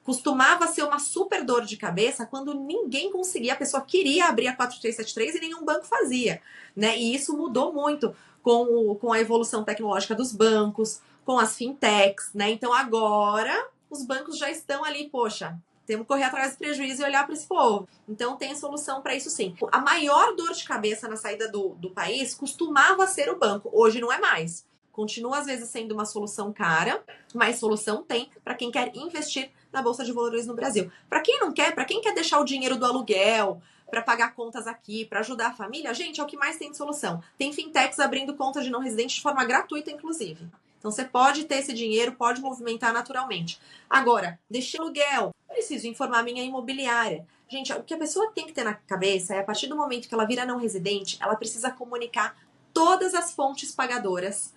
Costumava ser uma super dor de cabeça quando ninguém conseguia, a pessoa queria abrir a 4373 e nenhum banco fazia, né? E isso mudou muito com a evolução tecnológica dos bancos, com as fintechs, né? Então agora os bancos já estão ali, poxa, temos que correr atrás do prejuízo e olhar para esse povo. Então tem solução para isso sim. A maior dor de cabeça na saída do país costumava ser o banco, hoje não é mais. Continua às vezes sendo uma solução cara, mas solução tem para quem quer investir na Bolsa de Valores no Brasil. Para quem não quer, para quem quer deixar o dinheiro do aluguel, para pagar contas aqui, para ajudar a família, gente, é o que mais tem de solução. Tem fintechs abrindo conta de não residente de forma gratuita, inclusive. Então você pode ter esse dinheiro, pode movimentar naturalmente. Agora, deixei aluguel, preciso informar minha imobiliária. Gente, o que a pessoa tem que ter na cabeça é, a partir do momento que ela vira não residente, ela precisa comunicar todas as fontes pagadoras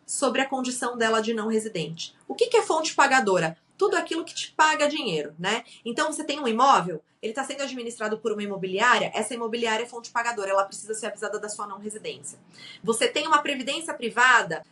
sobre a condição dela de não residente. O que é fonte pagadora? Tudo aquilo que te paga dinheiro, né? Então, você tem um imóvel, ele está sendo administrado por uma imobiliária, essa imobiliária é fonte pagadora, ela precisa ser avisada da sua não residência. Você tem uma previdência privada,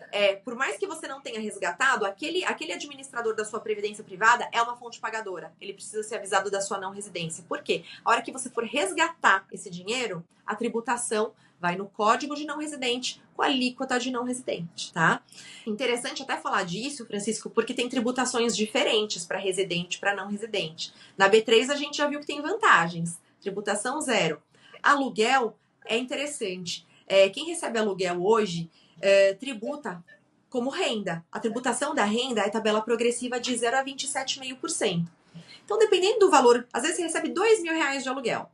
por mais que você não tenha resgatado, aquele administrador da sua previdência privada é uma fonte pagadora, ele precisa ser avisado da sua não residência. Por quê? A hora que você for resgatar esse dinheiro, a tributação vai no código de não residente com a alíquota de não residente, tá? Interessante até falar disso, Francisco, porque tem tributações diferentes para residente e para não residente. Na B3 a gente já viu que tem vantagens. Tributação zero. Aluguel é interessante. Quem recebe aluguel hoje tributa como renda. A tributação da renda é tabela progressiva de 0 a 27,5%. Então, dependendo do valor, às vezes você recebe R$2.000 de aluguel.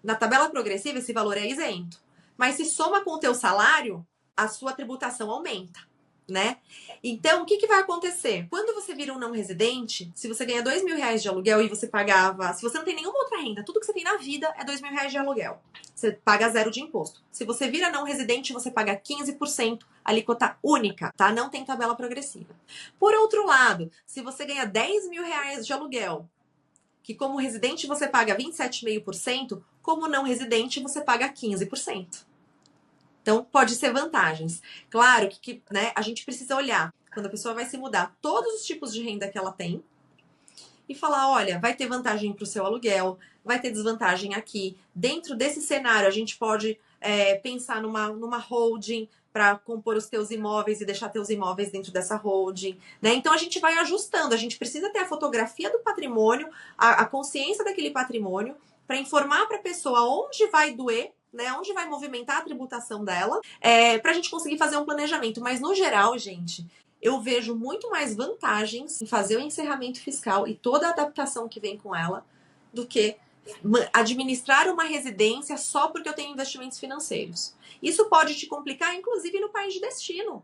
Na tabela progressiva, esse valor é isento. Mas se soma com o teu salário, a sua tributação aumenta, né? Então, o que vai acontecer? Quando você vira um não residente, se você ganha R$2.000 de aluguel e você pagava... Se você não tem nenhuma outra renda, tudo que você tem na vida é R$2.000 de aluguel. Você paga zero de imposto. Se você vira não residente, você paga 15%, alíquota única, tá? Não tem tabela progressiva. Por outro lado, se você ganha R$10.000 de aluguel, que como residente você paga 27,5%, como não residente você paga 15%. Então, pode ser vantagens. Claro que né, a gente precisa olhar, quando a pessoa vai se mudar, todos os tipos de renda que ela tem e falar, olha, vai ter vantagem para o seu aluguel, vai ter desvantagem aqui. Dentro desse cenário, a gente pode pensar numa holding para compor os teus imóveis e deixar teus imóveis dentro dessa holding, né? Então a gente vai ajustando, a gente precisa ter a fotografia do patrimônio, a consciência daquele patrimônio, para informar para a pessoa onde vai doer, né? Onde vai movimentar a tributação dela, para a gente conseguir fazer um planejamento. Mas no geral, gente, eu vejo muito mais vantagens em fazer o encerramento fiscal e toda a adaptação que vem com ela do que administrar uma residência só porque eu tenho investimentos financeiros. Isso pode te complicar, inclusive, no país de destino,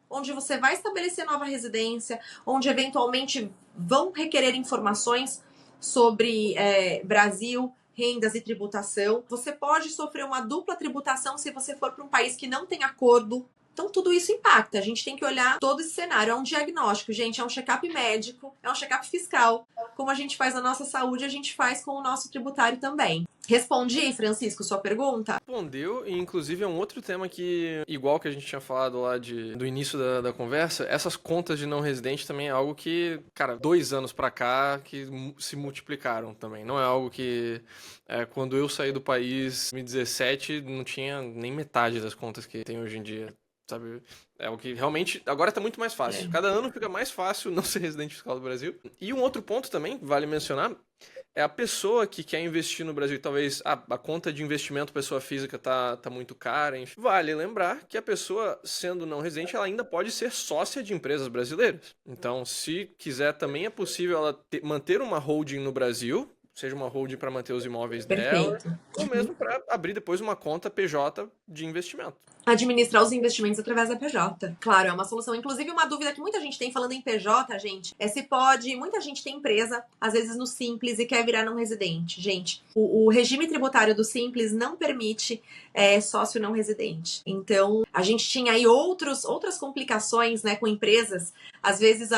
onde você vai estabelecer nova residência, onde eventualmente vão requerer informações sobre Brasil, rendas e tributação. Você pode sofrer uma dupla tributação se você for para um país que não tem acordo Então, tudo isso impacta. A gente tem que olhar todo esse cenário. É um diagnóstico, gente. É um check-up médico, é um check-up fiscal. Como a gente faz na nossa saúde, a gente faz com o nosso tributário também. Respondi, Francisco, sua pergunta? Respondeu, e inclusive é um outro tema que, igual que a gente tinha falado lá do início da conversa, essas contas de não residente também é algo que, cara, 2 anos pra cá que se multiplicaram também. Não é algo que, quando eu saí do país em 2017, não tinha nem metade das contas que tem hoje em dia. Sabe? É o que realmente agora tá muito mais fácil. Cada ano fica mais fácil não ser residente fiscal do Brasil. E um outro ponto também, vale mencionar, é a pessoa que quer investir no Brasil. Talvez a conta de investimento pessoa física tá muito cara. Enfim. Vale lembrar que a pessoa, sendo não residente, ela ainda pode ser sócia de empresas brasileiras. Então, se quiser, também é possível ela manter uma holding no Brasil, seja uma holding para manter os imóveis dela, ou mesmo para abrir depois uma conta PJ de investimento. Administrar os investimentos através da PJ. Claro, é uma solução. Inclusive, uma dúvida que muita gente tem falando em PJ, gente, é se pode... Muita gente tem empresa, às vezes no Simples, e quer virar não residente. Gente, o regime tributário do Simples não permite sócio não residente. Então, a gente tinha aí outras complicações, né, com empresas. Às vezes,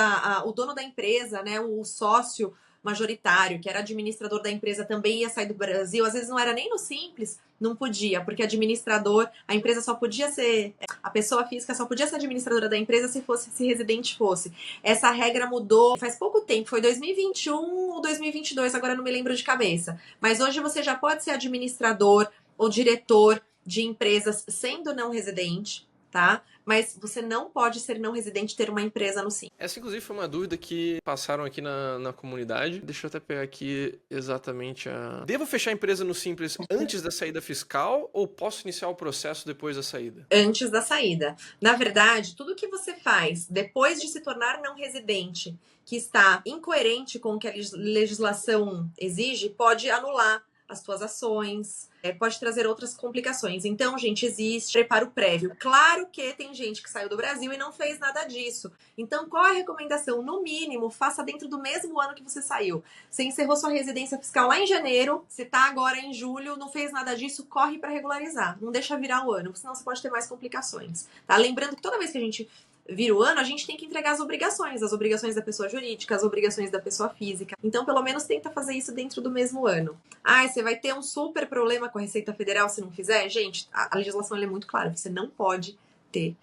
o dono da empresa, né, o sócio majoritário, que era administrador da empresa, também ia sair do Brasil. Às vezes não era nem no Simples, não podia, porque administrador, a empresa só podia ser, a pessoa física só podia ser administradora da empresa se residente fosse. Essa regra mudou faz pouco tempo, foi 2021 ou 2022, agora não me lembro de cabeça. Mas hoje você já pode ser administrador ou diretor de empresas sendo não residente, tá? Mas você não pode ser não residente e ter uma empresa no Simples. Essa, inclusive, foi uma dúvida que passaram aqui na comunidade. Deixa eu até pegar aqui exatamente a... Devo fechar a empresa no Simples antes da saída fiscal ou posso iniciar o processo depois da saída? Antes da saída. Na verdade, tudo que você faz depois de se tornar não residente, que está incoerente com o que a legislação exige, pode anular as suas ações, pode trazer outras complicações. Então, gente, existe preparo prévio. Claro que tem gente que saiu do Brasil e não fez nada disso. Então, qual é a recomendação? No mínimo, faça dentro do mesmo ano que você saiu. Você encerrou sua residência fiscal lá em janeiro, você está agora em julho, não fez nada disso, corre para regularizar. Não deixa virar o ano, senão você pode ter mais complicações. Tá? Lembrando que toda vez que a gente vira o ano, a gente tem que entregar as obrigações da pessoa jurídica, as obrigações da pessoa física. Então, pelo menos tenta fazer isso dentro do mesmo ano. Você vai ter um super problema com a Receita Federal se não fizer? Gente, a legislação é muito clara, você não pode ter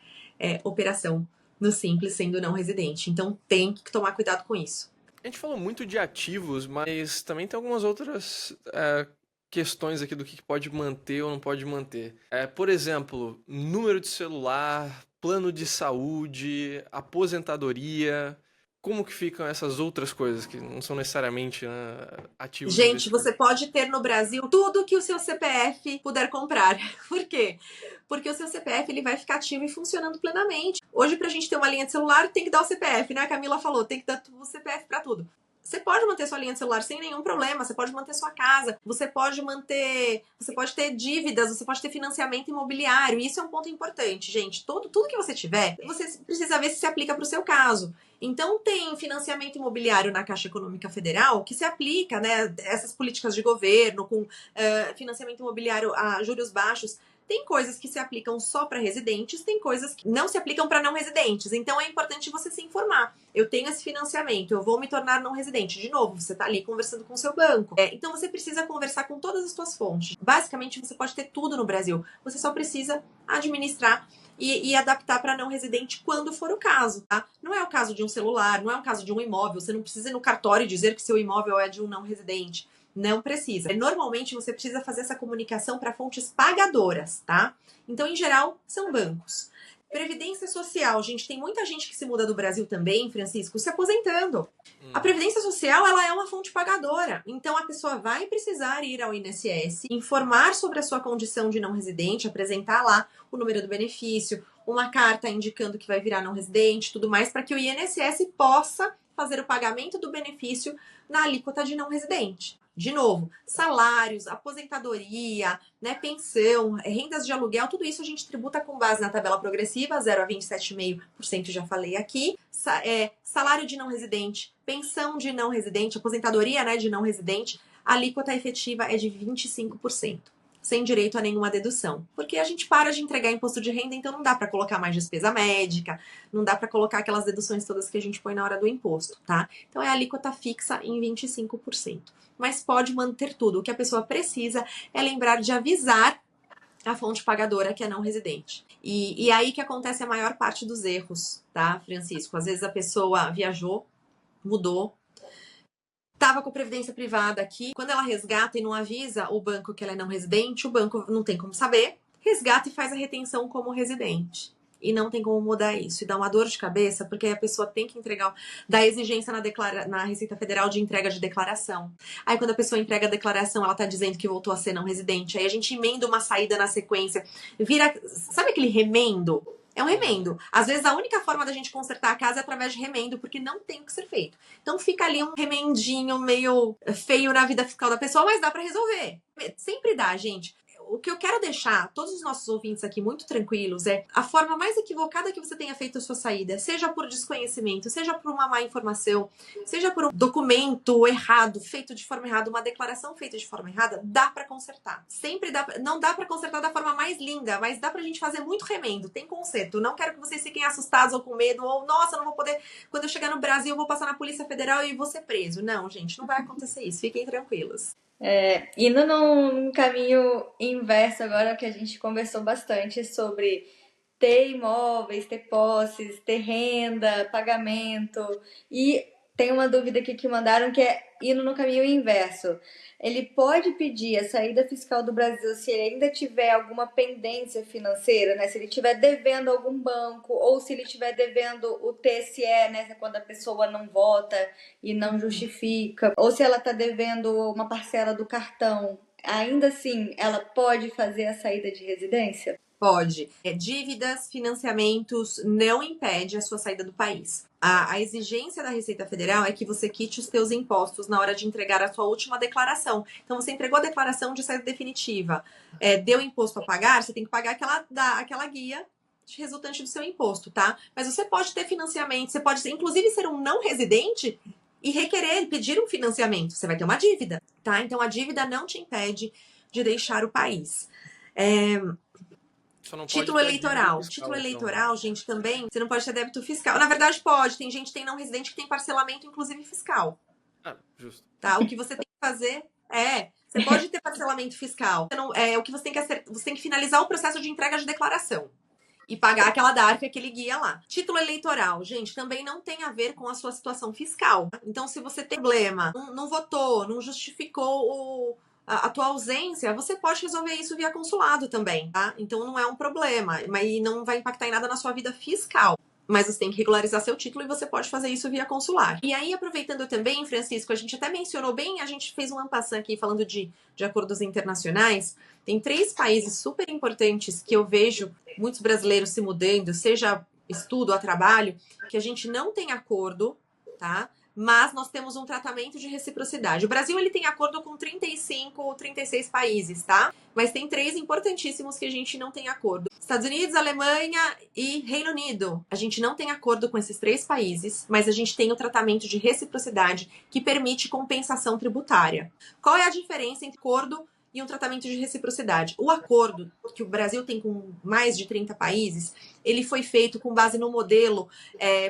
operação no Simples sendo não residente. Então, tem que tomar cuidado com isso. A gente falou muito de ativos, mas também tem algumas outras questões aqui do que pode manter ou não pode manter. Por exemplo, número de celular, plano de saúde, aposentadoria. Como que ficam essas outras coisas que não são necessariamente ativos? Gente, você pode ter no Brasil tudo que o seu CPF puder comprar. Por quê? Porque o seu CPF ele vai ficar ativo e funcionando plenamente. Hoje, pra gente ter uma linha de celular, tem que dar o CPF, né? A Camila falou, tem que dar o CPF pra tudo. Você pode manter sua linha de celular sem nenhum problema, você pode manter sua casa, você pode ter dívidas, você pode ter financiamento imobiliário. Isso é um ponto importante, gente. Tudo que você tiver, você precisa ver se aplica para o seu caso. Então, tem financiamento imobiliário na Caixa Econômica Federal que se aplica, né? Essas políticas de governo com financiamento imobiliário a juros baixos. Tem coisas que se aplicam só para residentes, tem coisas que não se aplicam para não residentes. Então, é importante você se informar. Eu tenho esse financiamento, eu vou me tornar não residente. De novo, você está ali conversando com o seu banco. Então, você precisa conversar com todas as suas fontes. Basicamente, você pode ter tudo no Brasil. Você só precisa administrar e adaptar para não residente quando for o caso, tá? Não é o caso de um celular, não é o caso de um imóvel. Você não precisa ir no cartório e dizer que seu imóvel é de um não residente. Não precisa. Normalmente, você precisa fazer essa comunicação para fontes pagadoras, tá? Então, em geral, são bancos. Previdência social. Gente, tem muita gente que se muda do Brasil também, Francisco, se aposentando. A Previdência Social, ela é uma fonte pagadora. Então, a pessoa vai precisar ir ao INSS, informar sobre a sua condição de não residente, apresentar lá o número do benefício, uma carta indicando que vai virar não residente, tudo mais, para que o INSS possa fazer o pagamento do benefício na alíquota de não residente. De novo, salários, aposentadoria, né, pensão, rendas de aluguel, tudo isso a gente tributa com base na tabela progressiva, 0 a 27,5%, já falei aqui. Salário de não residente, pensão de não residente, aposentadoria, né, de não residente, a alíquota efetiva é de 25%. sem direito a nenhuma dedução. Porque a gente para de entregar imposto de renda, então não dá para colocar mais despesa médica, não dá para colocar aquelas deduções todas que a gente põe na hora do imposto, tá? Então é a alíquota fixa em 25%. Mas pode manter tudo. O que a pessoa precisa é lembrar de avisar a fonte pagadora que é não residente. E aí que acontece a maior parte dos erros, tá, Francisco? Às vezes a pessoa viajou, mudou, estava com previdência privada aqui, quando ela resgata e não avisa o banco que ela é não residente, o banco não tem como saber, resgata e faz a retenção como residente. E não tem como mudar isso. E dá uma dor de cabeça, porque a pessoa tem que entregar, dá exigência na Receita Federal de entrega de declaração. Aí quando a pessoa entrega a declaração, ela tá dizendo que voltou a ser não residente. Aí a gente emenda uma saída na sequência. Vira, sabe aquele remendo? É um remendo. Às vezes a única forma da gente consertar a casa é através de remendo, porque não tem o que ser feito. Então fica ali um remendinho meio feio na vida fiscal da pessoa, mas dá pra resolver. Sempre dá, gente. O que eu quero deixar todos os nossos ouvintes aqui muito tranquilos é a forma mais equivocada que você tenha feito a sua saída, seja por desconhecimento, seja por uma má informação, seja por um documento errado, feito de forma errada, uma declaração feita de forma errada, dá pra consertar. Sempre dá, não dá pra consertar da forma mais linda, mas dá pra gente fazer muito remendo, tem conserto. Não quero que vocês fiquem assustados ou com medo, ou nossa, não vou poder, quando eu chegar no Brasil eu vou passar na Polícia Federal e vou ser preso. Não, gente, não vai acontecer isso, fiquem tranquilos. Indo num caminho inverso agora, que a gente conversou bastante sobre ter imóveis, ter posses, ter renda, pagamento. E tem uma dúvida aqui que mandaram, que é indo no caminho inverso. Ele pode pedir a saída fiscal do Brasil se ele ainda tiver alguma pendência financeira, né? Se ele estiver devendo algum banco, ou se ele estiver devendo o TSE, né? Quando a pessoa não vota e não justifica, ou se ela está devendo uma parcela do cartão. Ainda assim, ela pode fazer a saída de residência? Pode. Dívidas, financiamentos não impede a sua saída do país. A exigência da Receita Federal é que você quite os teus impostos na hora de entregar a sua última declaração. Então, você entregou a declaração de saída definitiva, deu imposto a pagar, você tem que pagar aquela guia resultante do seu imposto, tá? Mas você pode ter financiamento, você pode, inclusive, ser um não residente e requerer, pedir um financiamento. Você vai ter uma dívida, tá? Então, a dívida não te impede de deixar o país. Título eleitoral. Título eleitoral, gente, também, você não pode ter débito fiscal. Na verdade, pode. Tem gente que tem não residente que tem parcelamento, inclusive fiscal. Ah, justo. Tá? O que você tem que fazer você pode ter parcelamento fiscal. O que você tem que finalizar o processo de entrega de declaração. E pagar aquela DARF, aquele guia lá. Título eleitoral, gente, também não tem a ver com a sua situação fiscal. Então, se você tem problema, não votou, não justificou a tua ausência, você pode resolver isso via consulado também, tá? Então não é um problema, mas não vai impactar em nada na sua vida fiscal. Mas você tem que regularizar seu título e você pode fazer isso via consular. E aí, aproveitando também, Francisco, a gente até mencionou bem, a gente fez um en passant aqui falando de acordos internacionais. Tem 3 países super importantes que eu vejo muitos brasileiros se mudando, seja estudo ou trabalho, que a gente não tem acordo, tá? Mas nós temos um tratamento de reciprocidade. O Brasil, ele tem acordo com 35 ou 36 países, tá? Mas tem 3 importantíssimos que a gente não tem acordo. Estados Unidos, Alemanha e Reino Unido. A gente não tem acordo com esses 3 países, mas a gente tem o tratamento de reciprocidade que permite compensação tributária. Qual é a diferença entre acordo e um tratamento de reciprocidade? O acordo que o Brasil tem com mais de 30 países, ele foi feito com base no modelo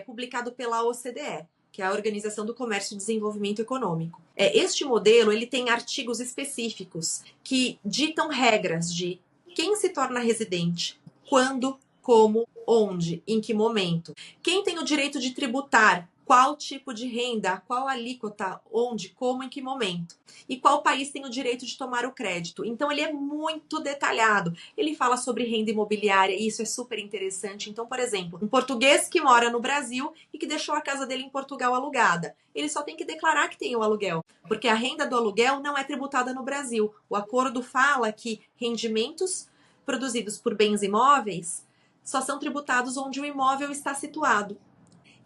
publicado pela OCDE, que é a Organização do Comércio e Desenvolvimento Econômico. Este modelo, ele tem artigos específicos que ditam regras de quem se torna residente, quando, como, onde, em que momento. Quem tem o direito de tributar, qual tipo de renda, qual alíquota, onde, como, em que momento. E qual país tem o direito de tomar o crédito. Então, ele é muito detalhado. Ele fala sobre renda imobiliária, e isso é super interessante. Então, por exemplo, um português que mora no Brasil e que deixou a casa dele em Portugal alugada, ele só tem que declarar que tem o aluguel, porque a renda do aluguel não é tributada no Brasil. O acordo fala que rendimentos produzidos por bens imóveis só são tributados onde o imóvel está situado.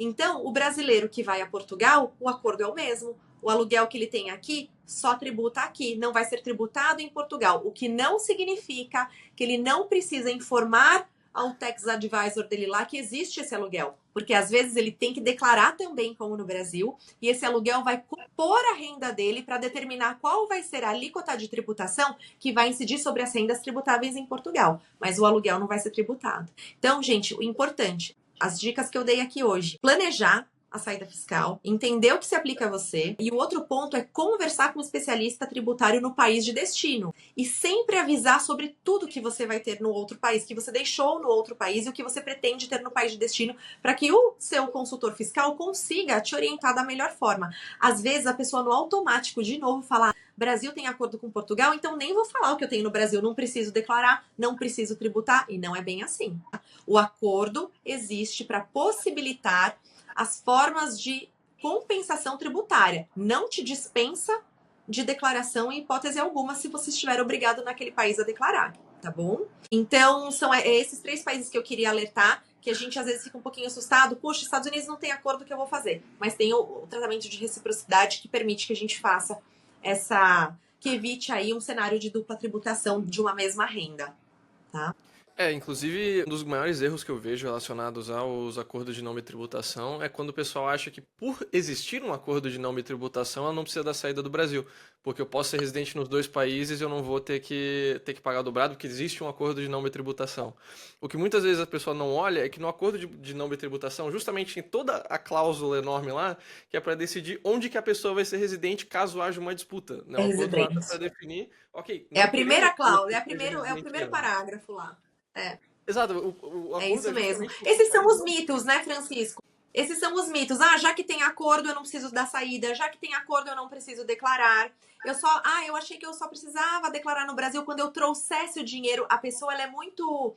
Então, o brasileiro que vai a Portugal, o acordo é o mesmo. O aluguel que ele tem aqui só tributa aqui, não vai ser tributado em Portugal. O que não significa que ele não precisa informar ao tax advisor dele lá que existe esse aluguel. Porque às vezes ele tem que declarar também, como no Brasil, e esse aluguel vai compor a renda dele para determinar qual vai ser a alíquota de tributação que vai incidir sobre as rendas tributáveis em Portugal. Mas o aluguel não vai ser tributado. Então, gente, o importante, as dicas que eu dei aqui hoje, planejar a saída fiscal, entender o que se aplica a você. E o outro ponto é conversar com um especialista tributário no país de destino. E sempre avisar sobre tudo que você vai ter no outro país, que você deixou no outro país e o que você pretende ter no país de destino, para que o seu consultor fiscal consiga te orientar da melhor forma. Às vezes a pessoa no automático, de novo, fala: Brasil tem acordo com Portugal, então nem vou falar o que eu tenho no Brasil, não preciso declarar, não preciso tributar, e não é bem assim. O acordo existe para possibilitar as formas de compensação tributária. Não te dispensa de declaração em hipótese alguma se você estiver obrigado naquele país a declarar, tá bom? Então, são esses 3 países que eu queria alertar, que a gente às vezes fica um pouquinho assustado. Puxa, Estados Unidos não tem acordo, que eu vou fazer? Mas tem o tratamento de reciprocidade que permite que a gente faça que evite aí um cenário de dupla tributação de uma mesma renda, tá? Inclusive, um dos maiores erros que eu vejo relacionados aos acordos de não tributação é quando o pessoal acha que por existir um acordo de não tributação, ela não precisa da saída do Brasil. Porque eu posso ser residente nos 2 países e eu não vou ter que pagar dobrado, porque existe um acordo de não tributação. O que muitas vezes a pessoa não olha é que no acordo de não tributação, justamente tem toda a cláusula enorme lá, que é para decidir onde que a pessoa vai ser residente caso haja uma disputa. Né? O acordo lá é para definir, ok. É a primeira cláusula, é o primeiro parágrafo lá. Exato, o é isso mesmo. Esses são os mitos, né, Francisco? Esses são os mitos. Já que tem acordo, eu não preciso dar saída. Já que tem acordo, eu não preciso declarar. Eu achei que eu só precisava declarar no Brasil quando eu trouxesse o dinheiro. A pessoa, ela é muito...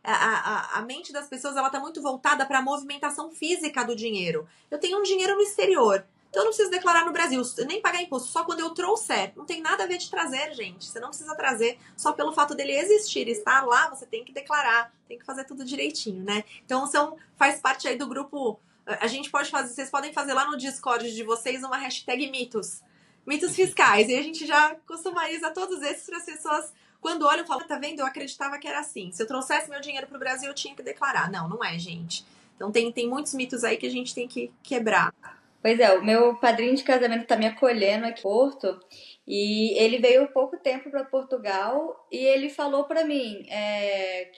A mente das pessoas, ela tá muito voltada para a movimentação física do dinheiro. Eu tenho um dinheiro no exterior. Então eu não preciso declarar no Brasil, nem pagar imposto, só quando eu trouxer. Não tem nada a ver de trazer, gente. Você não precisa trazer só pelo fato dele existir, estar lá, você tem que declarar, tem que fazer tudo direitinho, né? Então faz parte aí do grupo. A gente pode fazer, vocês podem fazer lá no Discord de vocês uma hashtag mitos fiscais. E a gente já customariza todos esses para as pessoas, quando olham, falam: tá vendo? Eu acreditava que era assim. Se eu trouxesse meu dinheiro pro Brasil, eu tinha que declarar. Não é, gente. Então tem muitos mitos aí que a gente tem que quebrar. Pois é, o meu padrinho de casamento tá me acolhendo aqui em Porto e ele veio há pouco tempo para Portugal e ele falou para mim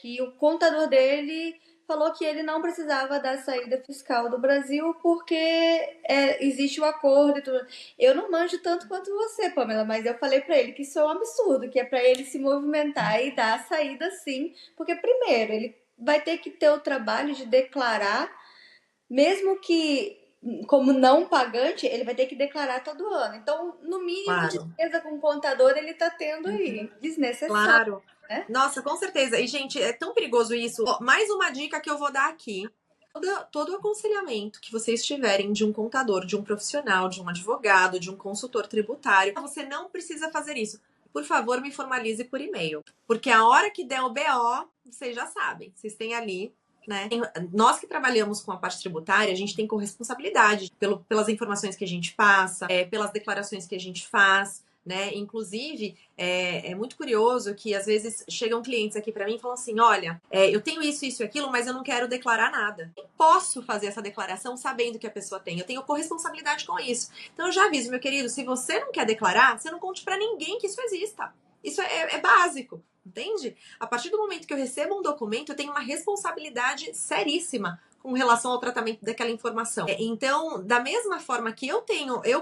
que o contador dele falou que ele não precisava da saída fiscal do Brasil porque existe o acordo e tudo. Eu não manjo tanto quanto você, Pamela, mas eu falei para ele que isso é um absurdo, que é para ele se movimentar e dar a saída sim, porque primeiro ele vai ter que ter o trabalho de declarar, mesmo que como não pagante, ele vai ter que declarar todo ano. Então, no mínimo de despesa com o contador, ele tá tendo aí. Desnecessário. Claro. Né? Nossa, com certeza. E, gente, é tão perigoso isso. Mais uma dica que eu vou dar aqui. Todo aconselhamento que vocês tiverem de um contador, de um profissional, de um advogado, de um consultor tributário, você não precisa fazer isso. Por favor, me formalize por e-mail. Porque a hora que der o BO, vocês já sabem. Vocês têm ali... Né? Nós que trabalhamos com a parte tributária, a gente tem corresponsabilidade pelas informações que a gente passa, pelas declarações que a gente faz, né? Inclusive, é muito curioso que às vezes chegam clientes aqui para mim e falam assim: olha, eu tenho isso e aquilo, mas eu não quero declarar nada. Eu posso fazer essa declaração sabendo que a pessoa tem. Eu tenho corresponsabilidade com isso. Então eu já aviso, meu querido, se você não quer declarar, você não conte para ninguém que isso exista. Isso é básico. Entende? A partir do momento que eu recebo um documento, eu tenho uma responsabilidade seríssima com relação ao tratamento daquela informação. Então, da mesma forma que eu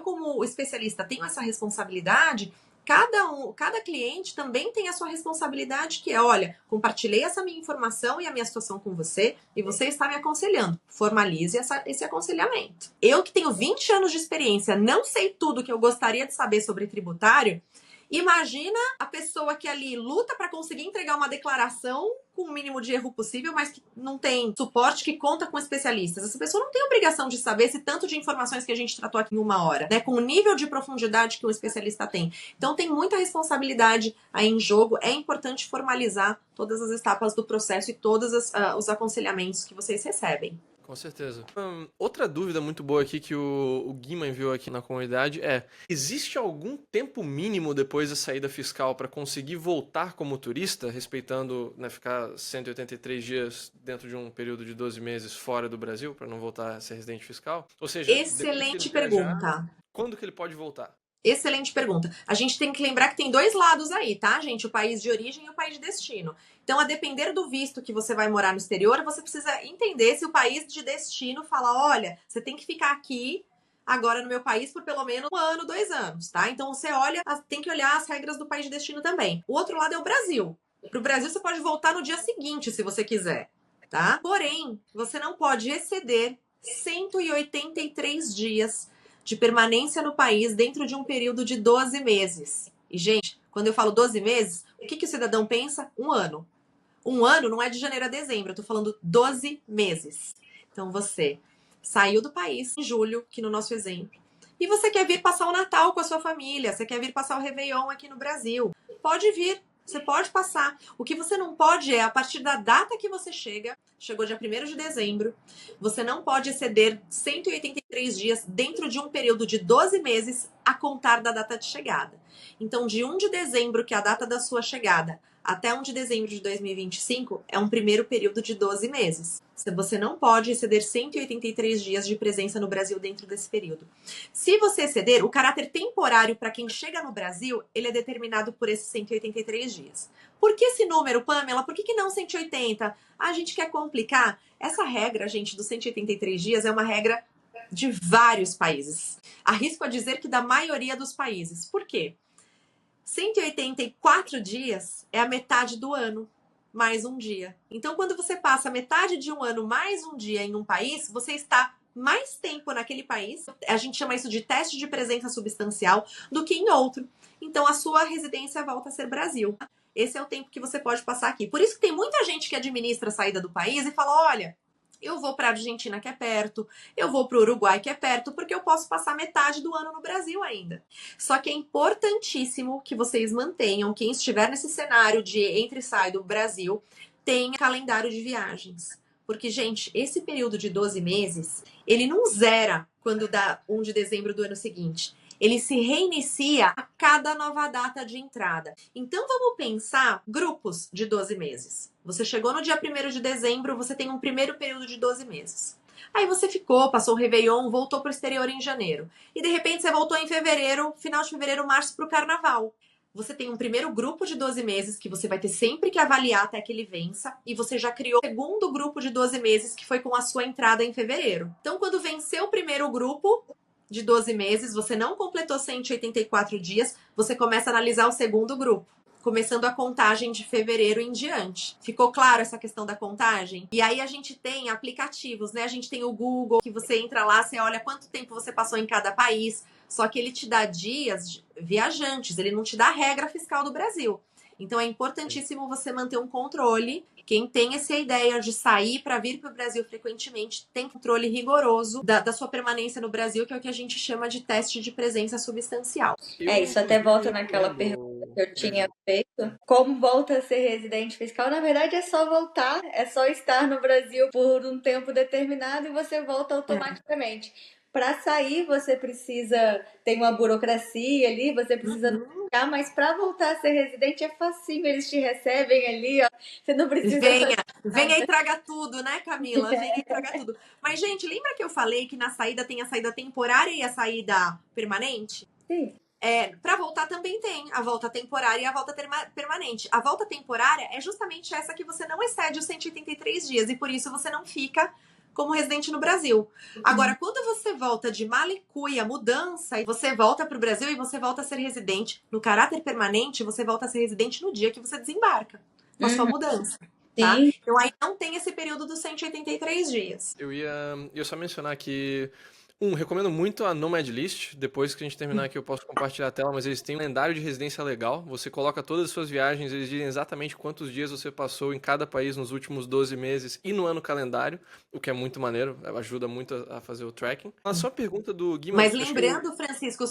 como especialista, tenho essa responsabilidade, cada cliente também tem a sua responsabilidade, que é: olha, compartilhei essa minha informação e a minha situação com você, e você está me aconselhando. Formalize esse aconselhamento. Eu que tenho 20 anos de experiência, não sei tudo que eu gostaria de saber sobre tributário. Imagina a pessoa que ali luta para conseguir entregar uma declaração com o mínimo de erro possível, mas que não tem suporte, que conta com especialistas. Essa pessoa não tem obrigação de saber esse tanto de informações que a gente tratou aqui em uma hora, né? Com o nível de profundidade que um especialista tem. Então tem muita responsabilidade aí em jogo. É importante formalizar todas as etapas do processo e todos os aconselhamentos que vocês recebem. Com certeza. Outra dúvida muito boa aqui que o Guima enviou aqui na comunidade existe algum tempo mínimo depois da saída fiscal para conseguir voltar como turista, respeitando, né, ficar 183 dias dentro de um período de 12 meses fora do Brasil, para não voltar a ser residente fiscal? Ou seja, Excelente pergunta. Quando que ele pode voltar? Excelente pergunta. A gente tem que lembrar que tem dois lados aí, tá, gente? O país de origem e o país de destino. Então, a depender do visto que você vai morar no exterior, você precisa entender se o país de destino fala, olha, você tem que ficar aqui agora no meu país por pelo menos 1 ano, 2 anos, tá? Então, você tem que olhar as regras do país de destino também. O outro lado é o Brasil. Pro Brasil, você pode voltar no dia seguinte, se você quiser, tá? Porém, você não pode exceder 183 dias de permanência no país dentro de um período de 12 meses. E, gente, quando eu falo 12 meses, o que o cidadão pensa? 1 ano. 1 ano não é de janeiro a dezembro, eu tô falando 12 meses. Então, você saiu do país em julho, que no nosso exemplo, e você quer vir passar o Natal com a sua família, você quer vir passar o Réveillon aqui no Brasil. Pode vir, você pode passar. O que você não pode é, a partir da data que você chegou dia 1º de dezembro, você não pode exceder 183 dias dentro de um período de 12 meses a contar da data de chegada. Então, de 1 de dezembro, que é a data da sua chegada, até 1 de dezembro de 2025, é um primeiro período de 12 meses. Você não pode exceder 183 dias de presença no Brasil dentro desse período. Se você exceder, o caráter temporário para quem chega no Brasil, ele é determinado por esses 183 dias. Por que esse número, Pamela? Por que não 180? A gente quer complicar. Essa regra, gente, dos 183 dias é uma regra de vários países. Arrisco a dizer que da maioria dos países. Por quê? 184 dias é a metade do ano, mais um dia. Então, quando você passa metade de um ano mais um dia em um país, você está mais tempo naquele país, a gente chama isso de teste de presença substancial, do que em outro. Então, a sua residência volta a ser Brasil. Esse é o tempo que você pode passar aqui. Por isso que tem muita gente que administra a saída do país e fala, olha, eu vou para a Argentina, que é perto, eu vou para o Uruguai, que é perto, porque eu posso passar metade do ano no Brasil ainda. Só que é importantíssimo que vocês mantenham, quem estiver nesse cenário de entra e sai do Brasil, tenha calendário de viagens. Porque, gente, esse período de 12 meses, ele não zera quando dá 1 de dezembro do ano seguinte. Ele se reinicia a cada nova data de entrada. Então, vamos pensar grupos de 12 meses. Você chegou no dia 1º de dezembro, você tem um primeiro período de 12 meses. Aí você ficou, passou o Réveillon, voltou para o exterior em janeiro. E, de repente, você voltou em fevereiro, final de fevereiro, março, para o carnaval. Você tem um primeiro grupo de 12 meses que você vai ter sempre que avaliar até que ele vença. E você já criou o segundo grupo de 12 meses que foi com a sua entrada em fevereiro. Então, quando venceu o primeiro grupo de 12 meses, você não completou 184 dias, você começa a analisar o segundo grupo, começando a contagem de fevereiro em diante. Ficou claro essa questão da contagem? E aí a gente tem aplicativos, né? A gente tem o Google, que você entra lá, você olha quanto tempo você passou em cada país, só que ele te dá dias viajantes, ele não te dá a regra fiscal do Brasil. Então é importantíssimo você manter um controle. Quem tem essa ideia de sair para vir para o Brasil frequentemente tem controle rigoroso da sua permanência no Brasil, que é o que a gente chama de teste de presença substancial. Isso até volta naquela pergunta que eu tinha feito. Como volta a ser residente fiscal? Na verdade, é só voltar, é só estar no Brasil por um tempo determinado e você volta automaticamente. Para sair, você precisa ter uma burocracia ali, você precisa ficar, mas para voltar a ser residente é facinho, eles te recebem ali, ó. Você não precisa. Venha e traga tudo, né, Camila? Venha e traga tudo. Mas, gente, lembra que eu falei que na saída tem a saída temporária e a saída permanente? Sim. Para voltar também tem a volta temporária e a volta permanente. A volta temporária é justamente essa que você não excede os 183 dias e por isso você não fica como residente no Brasil. Agora, quando você volta de malicuia, mudança, e você volta para o Brasil e você volta a ser residente no caráter permanente, você volta a ser residente no dia que você desembarca com a sua mudança. Tá? Então aí não tem esse período dos 183 dias. Eu ia só mencionar que recomendo muito a Nomad List. Depois que a gente terminar aqui eu posso compartilhar a tela, mas eles têm um lendário de residência legal. Você coloca todas as suas viagens, eles dizem exatamente quantos dias você passou em cada país nos últimos 12 meses e no ano calendário, o que é muito maneiro, ajuda muito a fazer o tracking. A sua pergunta do Guima... Mas lembrando, Francisco,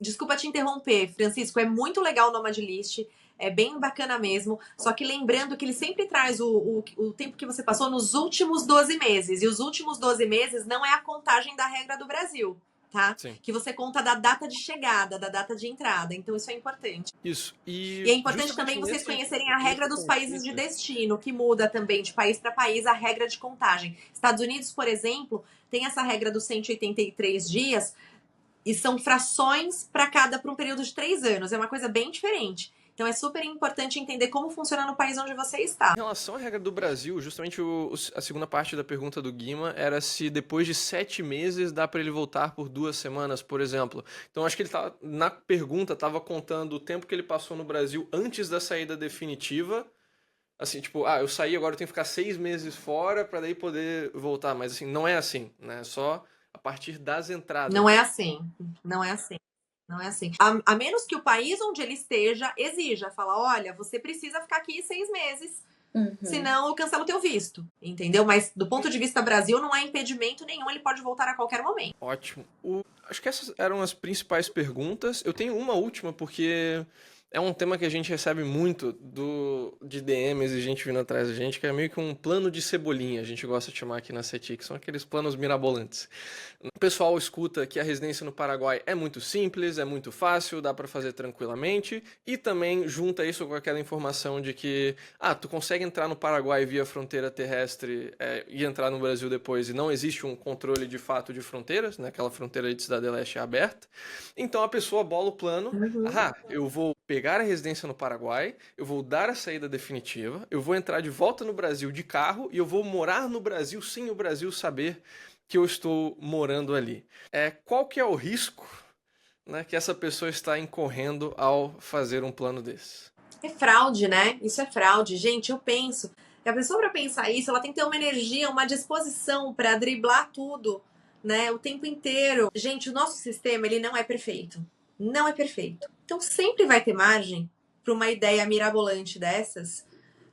desculpa te interromper, Francisco, é muito legal o Nomad List. É bem bacana mesmo. Só que lembrando que ele sempre traz o tempo que você passou nos últimos 12 meses. E os últimos 12 meses não é a contagem da regra do Brasil, tá? Sim. Que você conta da data de chegada, da data de entrada. Então isso é importante. Isso. E é importante também vocês conhecerem a regra dos países de destino, que muda também de país para país a regra de contagem. Estados Unidos, por exemplo, tem essa regra dos 183 dias e são frações para um período de 3 anos. É uma coisa bem diferente. Então é super importante entender como funciona no país onde você está. Em relação à regra do Brasil, justamente a segunda parte da pergunta do Guima era se depois de 7 meses dá para ele voltar por 2 semanas, por exemplo. Então acho que ele na pergunta estava contando o tempo que ele passou no Brasil antes da saída definitiva. Assim, tipo, eu saí, agora eu tenho que ficar 6 meses fora para daí poder voltar. Mas assim, não é assim, né? É só a partir das entradas. Não é assim. Não é assim. Não é assim. A menos que o país onde ele esteja exija, fala, olha, você precisa ficar aqui 6 meses, senão eu cancelo o teu visto, entendeu? Mas do ponto de vista Brasil, não há impedimento nenhum, ele pode voltar a qualquer momento. Ótimo. Acho que essas eram as principais perguntas. Eu tenho uma última, porque é um tema que a gente recebe muito de DMs e gente vindo atrás da gente, que é meio que um plano de cebolinha, a gente gosta de chamar aqui na CETIC, que são aqueles planos mirabolantes. O pessoal escuta que a residência no Paraguai é muito simples, é muito fácil, dá para fazer tranquilamente, e também junta isso com aquela informação de que, tu consegue entrar no Paraguai via fronteira terrestre e entrar no Brasil depois, e não existe um controle de fato de fronteiras, né? Aquela fronteira de Cidade Leste é aberta. Então a pessoa bola o plano, eu vou pegar a residência no Paraguai, eu vou dar a saída definitiva, eu vou entrar de volta no Brasil de carro e eu vou morar no Brasil sem o Brasil saber que eu estou morando ali. Qual que é o risco, né, que essa pessoa está incorrendo ao fazer um plano desse? É fraude, né? Isso é fraude. Gente, eu penso que a pessoa, para pensar isso, ela tem que ter uma energia, uma disposição para driblar tudo, né? O tempo inteiro. Gente, o nosso sistema, ele não é perfeito. Não é perfeito. Então sempre vai ter margem para uma ideia mirabolante dessas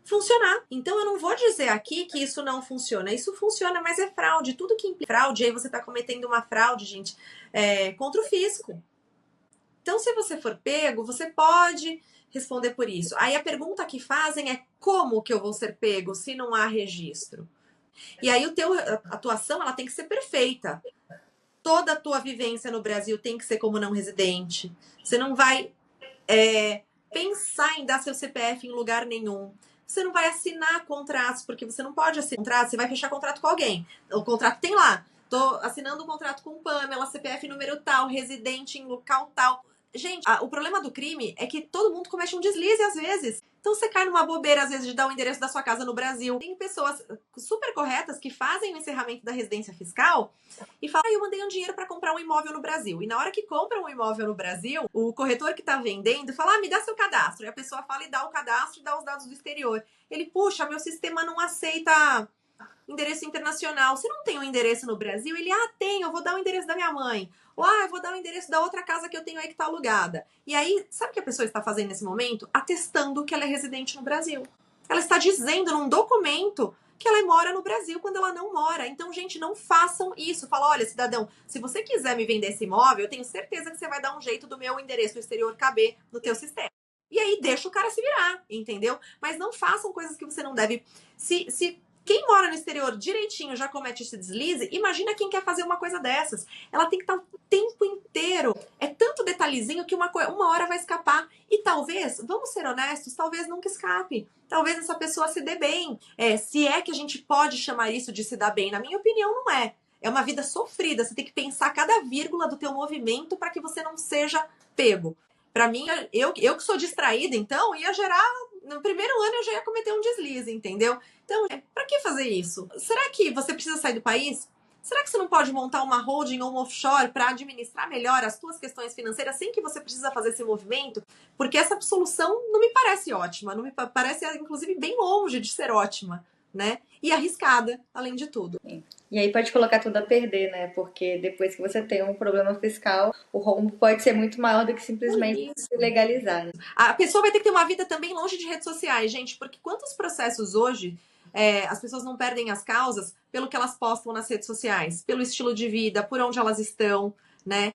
funcionar. Então eu não vou dizer aqui que isso não funciona. Isso funciona, mas é fraude. Tudo que implica fraude, aí você está cometendo uma fraude, gente, contra o fisco. Então se você for pego, você pode responder por isso. Aí a pergunta que fazem é como que eu vou ser pego se não há registro? E aí a atuação ela tem que ser perfeita. Toda a tua vivência no Brasil tem que ser como não residente. Você não vai pensar em dar seu CPF em lugar nenhum. Você não vai assinar contratos, porque você não pode assinar contrato, você vai fechar contrato com alguém. O contrato tem lá. Tô assinando um contrato com Pamela, CPF número tal, residente em local tal. Gente, o problema do crime é que todo mundo comete um deslize às vezes. Então você cai numa bobeira, às vezes, de dar o endereço da sua casa no Brasil. Tem pessoas super corretas que fazem o encerramento da residência fiscal e falam, eu mandei um dinheiro para comprar um imóvel no Brasil. E na hora que compram um imóvel no Brasil, o corretor que tá vendendo fala, me dá seu cadastro. E a pessoa fala e dá o cadastro e dá os dados do exterior. Ele, puxa, meu sistema não aceita endereço internacional. Você não tem um endereço no Brasil? Ele, tem, eu vou dar o endereço da minha mãe. Ou, eu vou dar o endereço da outra casa que eu tenho aí que tá alugada. E aí, sabe o que a pessoa está fazendo nesse momento? Atestando que ela é residente no Brasil. Ela está dizendo num documento que ela mora no Brasil quando ela não mora. Então, gente, não façam isso. Fala, olha, cidadão, se você quiser me vender esse imóvel, eu tenho certeza que você vai dar um jeito do meu endereço do exterior caber no teu sistema. E aí, deixa o cara se virar, entendeu? Mas não façam coisas que você não deve. Se quem mora no exterior direitinho já comete esse deslize, imagina quem quer fazer uma coisa dessas. Ela tem que estar o tempo inteiro. É tanto detalhezinho que uma hora vai escapar. E talvez, vamos ser honestos, talvez nunca escape. Talvez essa pessoa se dê bem. Se é que a gente pode chamar isso de se dar bem. Na minha opinião, não é. É uma vida sofrida. Você tem que pensar cada vírgula do teu movimento para que você não seja pego. Para mim, eu que sou distraída, então, ia gerar... No primeiro ano eu já ia cometer um deslize, entendeu? Então, pra que fazer isso? Será que você precisa sair do país? Será que você não pode montar uma holding ou um offshore para administrar melhor as suas questões financeiras sem que você precisa fazer esse movimento? Porque essa solução não me parece ótima, não me parece, inclusive, bem longe de ser ótima, né? E arriscada, além de tudo. E aí pode colocar tudo a perder, né? Porque depois que você tem um problema fiscal, o rombo pode ser muito maior do que simplesmente se legalizar. Né? A pessoa vai ter que ter uma vida também longe de redes sociais, gente, porque quantos processos hoje as pessoas não perdem as causas pelo que elas postam nas redes sociais, pelo estilo de vida, por onde elas estão, né?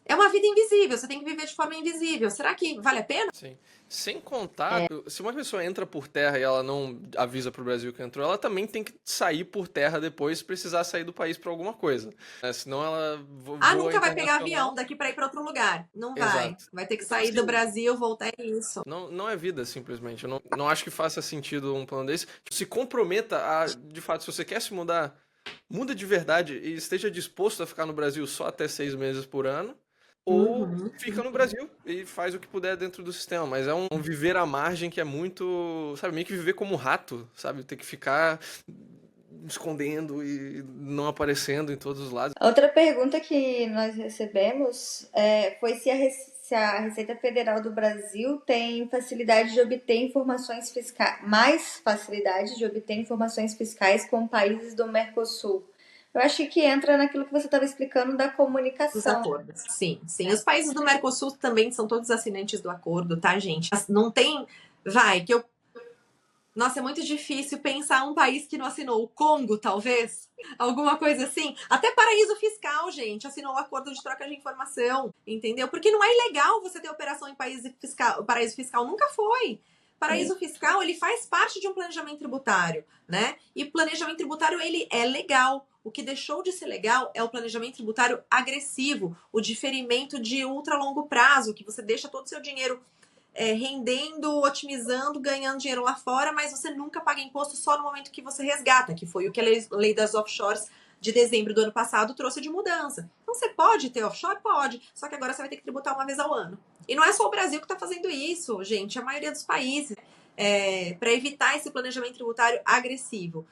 É uma vida invisível, você tem que viver de forma invisível. Será que vale a pena? Sim. Sem contar, se uma pessoa entra por terra e ela não avisa pro Brasil que entrou, ela também tem que sair por terra depois se precisar sair do país pra alguma coisa. Senão ela voa Nunca vai pegar internacional. avião daqui para ir para outro lugar. Não vai. Exato. Vai ter que Então, sair assim, do Brasil, voltar é isso. não é vida, simplesmente. Eu não acho que faça sentido um plano desse. Se comprometa a, de fato, se você quer se mudar, muda de verdade e esteja disposto a ficar no Brasil só até 6 meses por ano. Ou fica no Brasil e faz o que puder dentro do sistema. Mas é um viver à margem que é muito, sabe, meio que viver como um rato, sabe? Ter que ficar escondendo e não aparecendo em todos os lados. Outra pergunta que nós recebemos foi se a Receita Federal do Brasil tem facilidade de obter informações fiscais, mais facilidade de obter informações fiscais com países do Mercosul. Eu acho que entra naquilo que você estava explicando da Dos comunicação. acordos. Sim. Os países do Mercosul também são todos assinantes do acordo, tá, gente? Não tem. Nossa, é muito difícil pensar um país que não assinou. O Congo, talvez? Alguma coisa assim? Até paraíso fiscal, gente, assinou o acordo de troca de informação, entendeu? Porque não é ilegal você ter operação em paraíso fiscal. Nunca foi. Paraíso fiscal, ele faz parte de um planejamento tributário, né? E o planejamento tributário, ele é legal. O que deixou de ser legal é o planejamento tributário agressivo, o diferimento de ultra longo prazo, que você deixa todo o seu dinheiro rendendo, otimizando, ganhando dinheiro lá fora, mas você nunca paga imposto só no momento que você resgata, que foi o que a lei das offshores de dezembro do ano passado trouxe de mudança. Então você pode ter offshore? Pode, só que agora você vai ter que tributar uma vez ao ano. E não é só o Brasil que está fazendo isso, gente, a maioria dos países, para evitar esse planejamento tributário agressivo.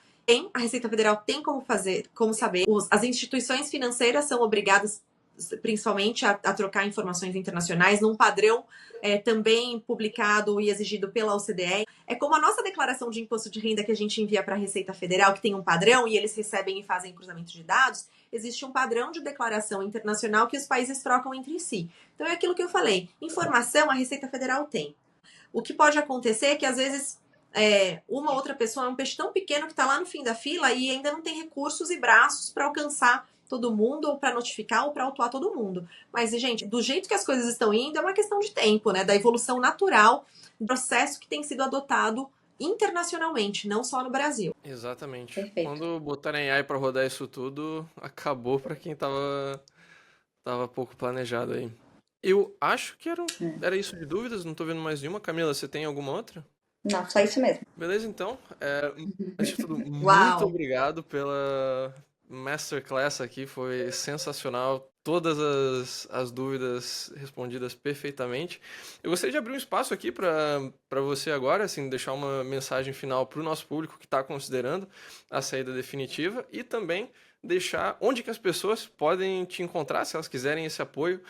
A Receita Federal tem como saber, as instituições financeiras são obrigadas principalmente a trocar informações internacionais num padrão também publicado e exigido pela OCDE. É como a nossa declaração de imposto de renda que a gente envia para a Receita Federal, que tem um padrão e eles recebem e fazem cruzamento de dados, existe um padrão de declaração internacional que os países trocam entre si. Então é aquilo que eu falei, informação a Receita Federal tem. O que pode acontecer é que às vezes uma outra pessoa é um peixe tão pequeno que está lá no fim da fila e ainda não tem recursos e braços para alcançar todo mundo, ou para notificar, ou para autuar todo mundo. Mas, gente, do jeito que as coisas estão indo, é uma questão de tempo, né? Da evolução natural do processo que tem sido adotado internacionalmente, não só no Brasil. Exatamente. Perfeito. Quando botarem AI pra rodar isso tudo, acabou pra quem tava pouco planejado aí. Eu acho que era isso de dúvidas, não tô vendo mais nenhuma. Camila, você tem alguma outra? Não, só isso mesmo. Beleza, então. Antes de tudo, muito Uau! obrigado pela masterclass aqui, foi sensacional. Todas as dúvidas respondidas perfeitamente. Eu gostaria de abrir um espaço aqui para você agora, assim, deixar uma mensagem final para o nosso público que está considerando a saída definitiva e também deixar onde que as pessoas podem te encontrar, se elas quiserem esse apoio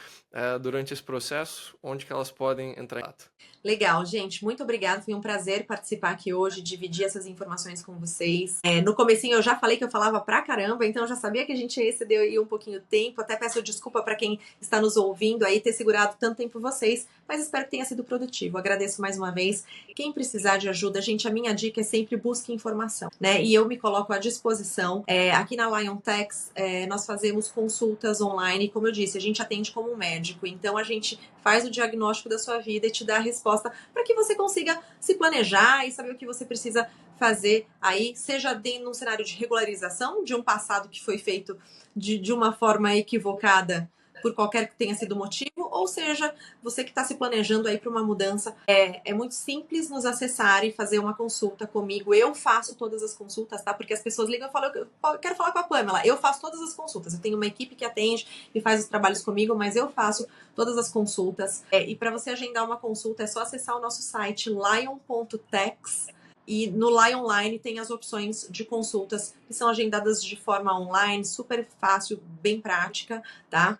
durante esse processo, onde que elas podem entrar em contato. Legal, gente, muito obrigada, foi um prazer participar aqui hoje, dividir essas informações com vocês. No comecinho eu já falei que eu falava pra caramba, então eu já sabia que a gente ia exceder aí um pouquinho o tempo, até peço desculpa para quem está nos ouvindo aí ter segurado tanto tempo vocês, mas espero que tenha sido produtivo. Agradeço mais uma vez. Quem precisar de ajuda, gente, a minha dica é sempre busque informação, né? E eu me coloco à disposição. Aqui na LionTax, nós fazemos consultas online, como eu disse, a gente atende como um médico, então a gente faz o diagnóstico da sua vida e te dá a resposta para que você consiga se planejar e saber o que você precisa fazer aí, seja num cenário de regularização de um passado que foi feito de uma forma equivocada por qualquer que tenha sido o motivo, ou seja, você que está se planejando aí para uma mudança. É muito simples nos acessar e fazer uma consulta comigo. Eu faço todas as consultas, tá? Porque as pessoas ligam e falam, eu quero falar com a Pamela. Eu faço todas as consultas. Eu tenho uma equipe que atende e faz os trabalhos comigo, mas eu faço todas as consultas. E para você agendar uma consulta, é só acessar o nosso site lion.tax. E no Lion Online tem as opções de consultas que são agendadas de forma online, super fácil, bem prática, tá?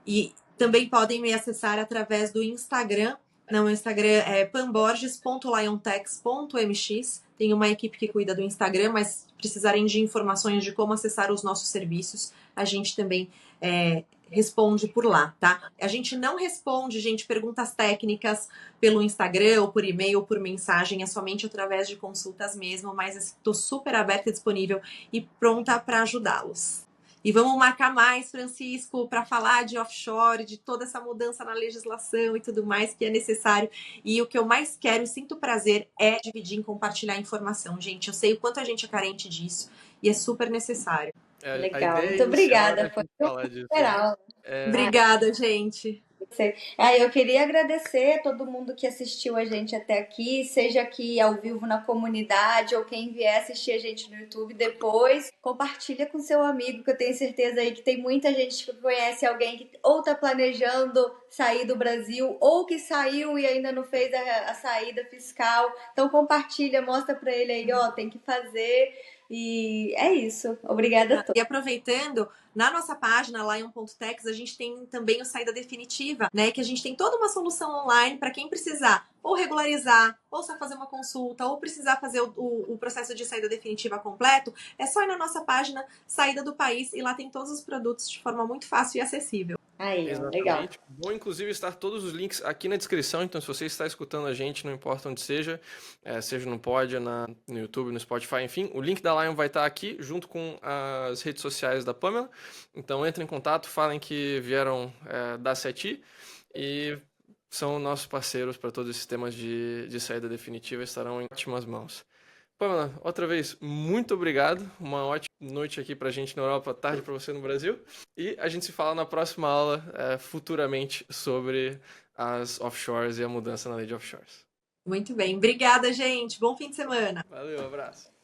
E também podem me acessar através do Instagram. No Instagram é pamborges.liontax.mx. Tem uma equipe que cuida do Instagram, mas precisarem de informações de como acessar os nossos serviços, a gente também responde por lá, tá? A gente não responde, gente, perguntas técnicas pelo Instagram ou por e-mail ou por mensagem, é somente através de consultas mesmo, mas estou super aberta e disponível e pronta para ajudá-los. E vamos marcar mais, Francisco, para falar de offshore, de toda essa mudança na legislação e tudo mais que é necessário. E o que eu mais quero e sinto prazer é dividir e compartilhar informação, gente. Eu sei o quanto a gente é carente disso e é super necessário. Legal, muito obrigada. Foi falar disso. geral. Obrigada, gente. Eu queria agradecer a todo mundo que assistiu a gente até aqui, seja aqui ao vivo na comunidade ou quem vier assistir a gente no YouTube depois. Compartilha com seu amigo, que eu tenho certeza aí que tem muita gente que conhece alguém que ou tá planejando sair do Brasil ou que saiu e ainda não fez a saída fiscal. Então compartilha, mostra para ele aí, ó, tem que fazer. E é isso. Obrigada a todos. E aproveitando, na nossa página, lion.tex, a gente tem também o Saída Definitiva, né? Que a gente tem toda uma solução online para quem precisar ou regularizar, ou só fazer uma consulta, ou precisar fazer o processo de saída definitiva completo. É só ir na nossa página Saída do País e lá tem todos os produtos de forma muito fácil e acessível. Aí, Exatamente. Legal. Vou inclusive estar todos os links aqui na descrição, então se você está escutando a gente, não importa onde seja, seja no Pod, no YouTube, no Spotify, enfim, o link da Lion vai estar aqui junto com as redes sociais da Pamela. Então entrem em contato, falem que vieram da SETI e são nossos parceiros para todos esses temas de saída definitiva, estarão em ótimas mãos. Pamela, outra vez, muito obrigado. Uma ótima noite aqui pra gente na Europa, tarde pra você no Brasil. E a gente se fala na próxima aula, futuramente, sobre as offshores e a mudança na lei de offshores. Muito bem. Obrigada, gente. Bom fim de semana. Valeu, abraço.